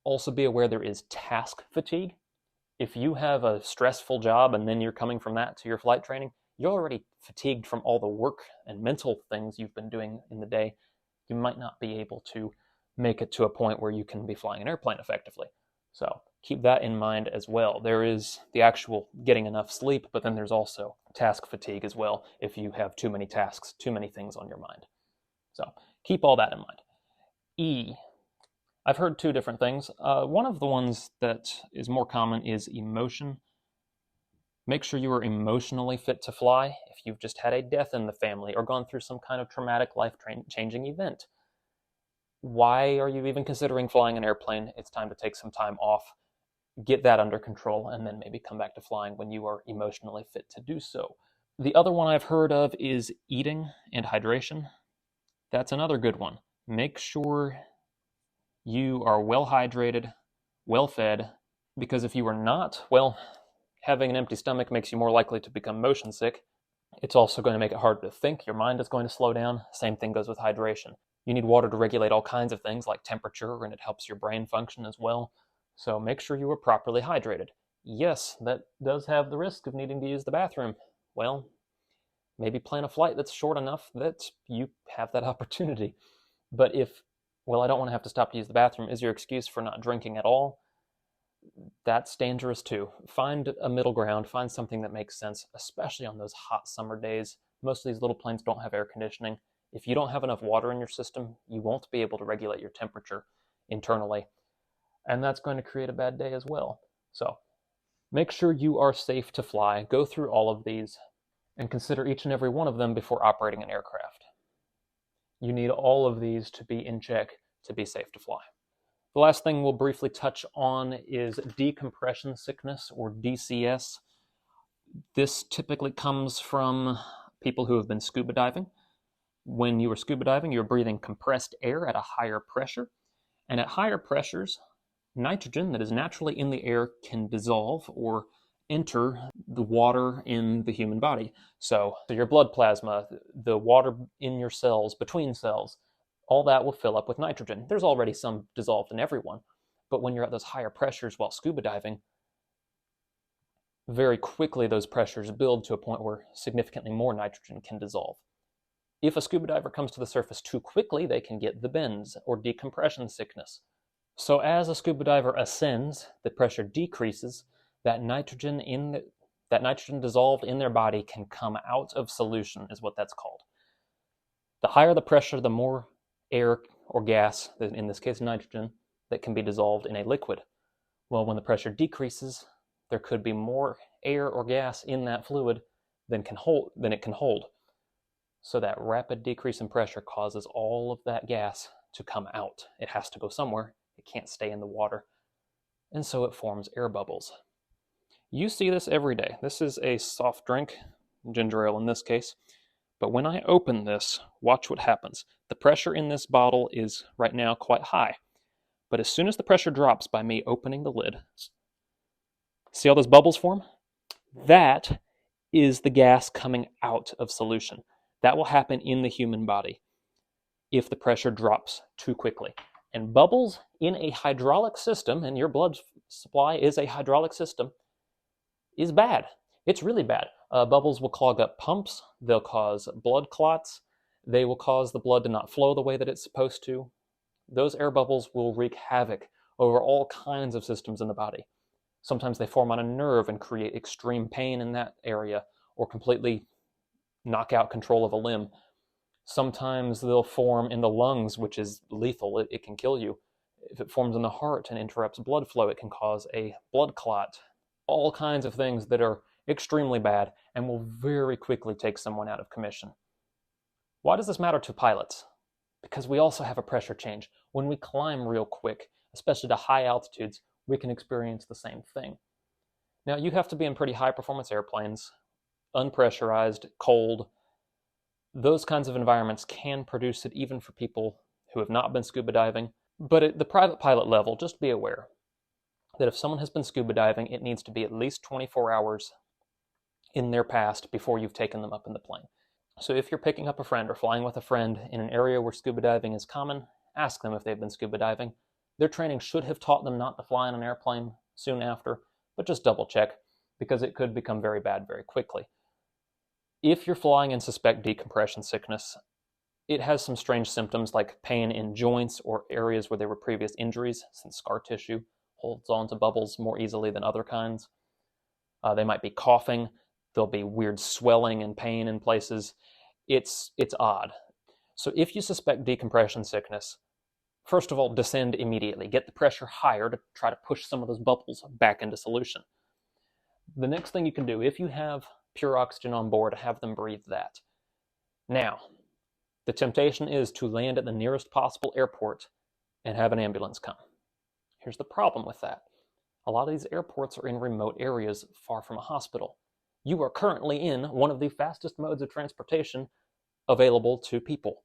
Also be aware there is task fatigue. If you have a stressful job and then you're coming from that to your flight training, you're already fatigued from all the work and mental things you've been doing in the day. You might not be able to make it to a point where you can be flying an airplane effectively. So keep that in mind as well. There is the actual getting enough sleep, but then there's also task fatigue as well if you have too many tasks, too many things on your mind. So keep all that in mind. E. I've heard two different things. One of the ones that is more common is emotion. Make sure you are emotionally fit to fly. If you've just had a death in the family or gone through some kind of traumatic life-changing event, why are you even considering flying an airplane? It's time to take some time off, get that under control, and then maybe come back to flying when you are emotionally fit to do so. The other one I've heard of is eating and hydration. That's another good one. Make sure you are well hydrated, well fed, because if you are not, well, having an empty stomach makes you more likely to become motion sick. It's also going to make it harder to think. Your mind is going to slow down. Same thing goes with hydration. You need water to regulate all kinds of things like temperature, and it helps your brain function as well. So make sure you are properly hydrated. Yes, that does have the risk of needing to use the bathroom. Well, maybe plan a flight that's short enough that you have that opportunity. But if, well, I don't want to have to stop to use the bathroom, is your excuse for not drinking at all? That's dangerous too. Find a middle ground, find something that makes sense, especially on those hot summer days. Most of these little planes don't have air conditioning. If you don't have enough water in your system, you won't be able to regulate your temperature internally, and that's going to create a bad day as well. So make sure you are safe to fly. Go through all of these and consider each and every one of them before operating an aircraft. You need all of these to be in check to be safe to fly. The last thing we'll briefly touch on is decompression sickness, or DCS. This typically comes from people who have been scuba diving. When you are scuba diving, you're breathing compressed air at a higher pressure. And at higher pressures, nitrogen that is naturally in the air can dissolve or enter the water in the human body. So your blood plasma, the water in your cells, between cells, all that will fill up with nitrogen. There's already some dissolved in everyone, but when you're at those higher pressures while scuba diving, very quickly those pressures build to a point where significantly more nitrogen can dissolve. If a scuba diver comes to the surface too quickly, they can get the bends, or decompression sickness. So as a scuba diver ascends, the pressure decreases, that nitrogen dissolved in their body can come out of solution, is what that's called. The higher the pressure, the more air or gas, in this case nitrogen, that can be dissolved in a liquid. Well, when the pressure decreases, there could be more air or gas in that fluid than it can hold. So that rapid decrease in pressure causes all of that gas to come out. It has to go somewhere. It can't stay in the water. And so it forms air bubbles. You see this every day. This is a soft drink, ginger ale in this case. But when I open this, watch what happens. The pressure in this bottle is right now quite high. But as soon as the pressure drops by me opening the lid, see all those bubbles form? That is the gas coming out of solution. That will happen in the human body if the pressure drops too quickly. And bubbles in a hydraulic system, and your blood supply is a hydraulic system, is bad. It's really bad. Bubbles will clog up pumps. They'll cause blood clots. They will cause the blood to not flow the way that it's supposed to. Those air bubbles will wreak havoc over all kinds of systems in the body. Sometimes they form on a nerve and create extreme pain in that area, or completely knock out control of a limb. Sometimes they'll form in the lungs, which is lethal. It can kill you. If it forms in the heart and interrupts blood flow, it can cause a blood clot. All kinds of things that are extremely bad and will very quickly take someone out of commission. Why does this matter to pilots? Because we also have a pressure change. When we climb real quick, especially to high altitudes, we can experience the same thing. Now, you have to be in pretty high performance airplanes, unpressurized, cold. Those kinds of environments can produce it even for people who have not been scuba diving. But at the private pilot level, just be aware that if someone has been scuba diving, it needs to be at least 24 hours in their past before you've taken them up in the plane. So if you're picking up a friend or flying with a friend in an area where scuba diving is common, ask them if they've been scuba diving. Their training should have taught them not to fly in an airplane soon after, but just double check, because it could become very bad very quickly. If you're flying and suspect decompression sickness, it has some strange symptoms like pain in joints or areas where there were previous injuries, since scar tissue holds on to bubbles more easily than other kinds. They might be coughing. There'll be weird swelling and pain in places. It's odd. So if you suspect decompression sickness, first of all, descend immediately. Get the pressure higher to try to push some of those bubbles back into solution. The next thing you can do, if you have pure oxygen on board, have them breathe that. Now, the temptation is to land at the nearest possible airport and have an ambulance come. Here's the problem with that. A lot of these airports are in remote areas far from a hospital. You are currently in one of the fastest modes of transportation available to people.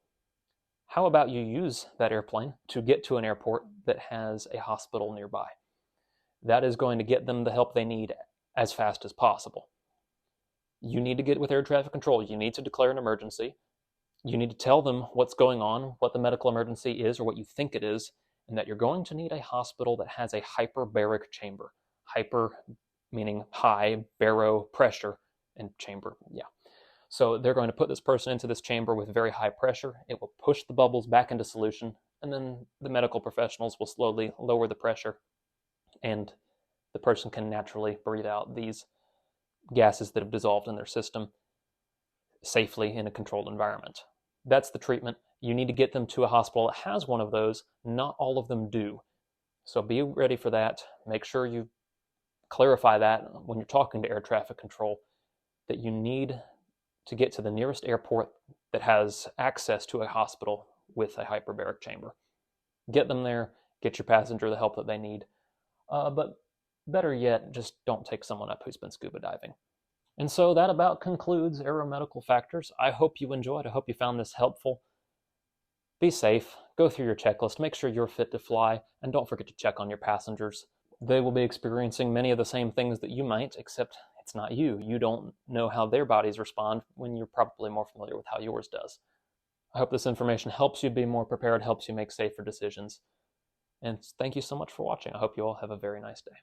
How about you use that airplane to get to an airport that has a hospital nearby? That is going to get them the help they need as fast as possible. You need to get with air traffic control. You need to declare an emergency. You need to tell them what's going on, what the medical emergency is, or what you think it is, and that you're going to need a hospital that has a hyperbaric chamber. Hyper meaning high, baro, pressure, and chamber, yeah. So they're going to put this person into this chamber with very high pressure. It will push the bubbles back into solution, and then the medical professionals will slowly lower the pressure, and the person can naturally breathe out these gases that have dissolved in their system safely in a controlled environment. That's the treatment. You need to get them to a hospital that has one of those. Not all of them do. So be ready for that. Make sure you clarify that when you're talking to air traffic control, that you need to get to the nearest airport that has access to a hospital with a hyperbaric chamber. Get them there, get your passenger the help that they need. But better yet, just don't take someone up who's been scuba diving. And so that about concludes aeromedical factors. I hope you enjoyed. I hope you found this helpful. Be safe. Go through your checklist. Make sure you're fit to fly. And don't forget to check on your passengers. They will be experiencing many of the same things that you might, except it's not you. You don't know how their bodies respond when you're probably more familiar with how yours does. I hope this information helps you be more prepared, helps you make safer decisions. And thank you so much for watching. I hope you all have a very nice day.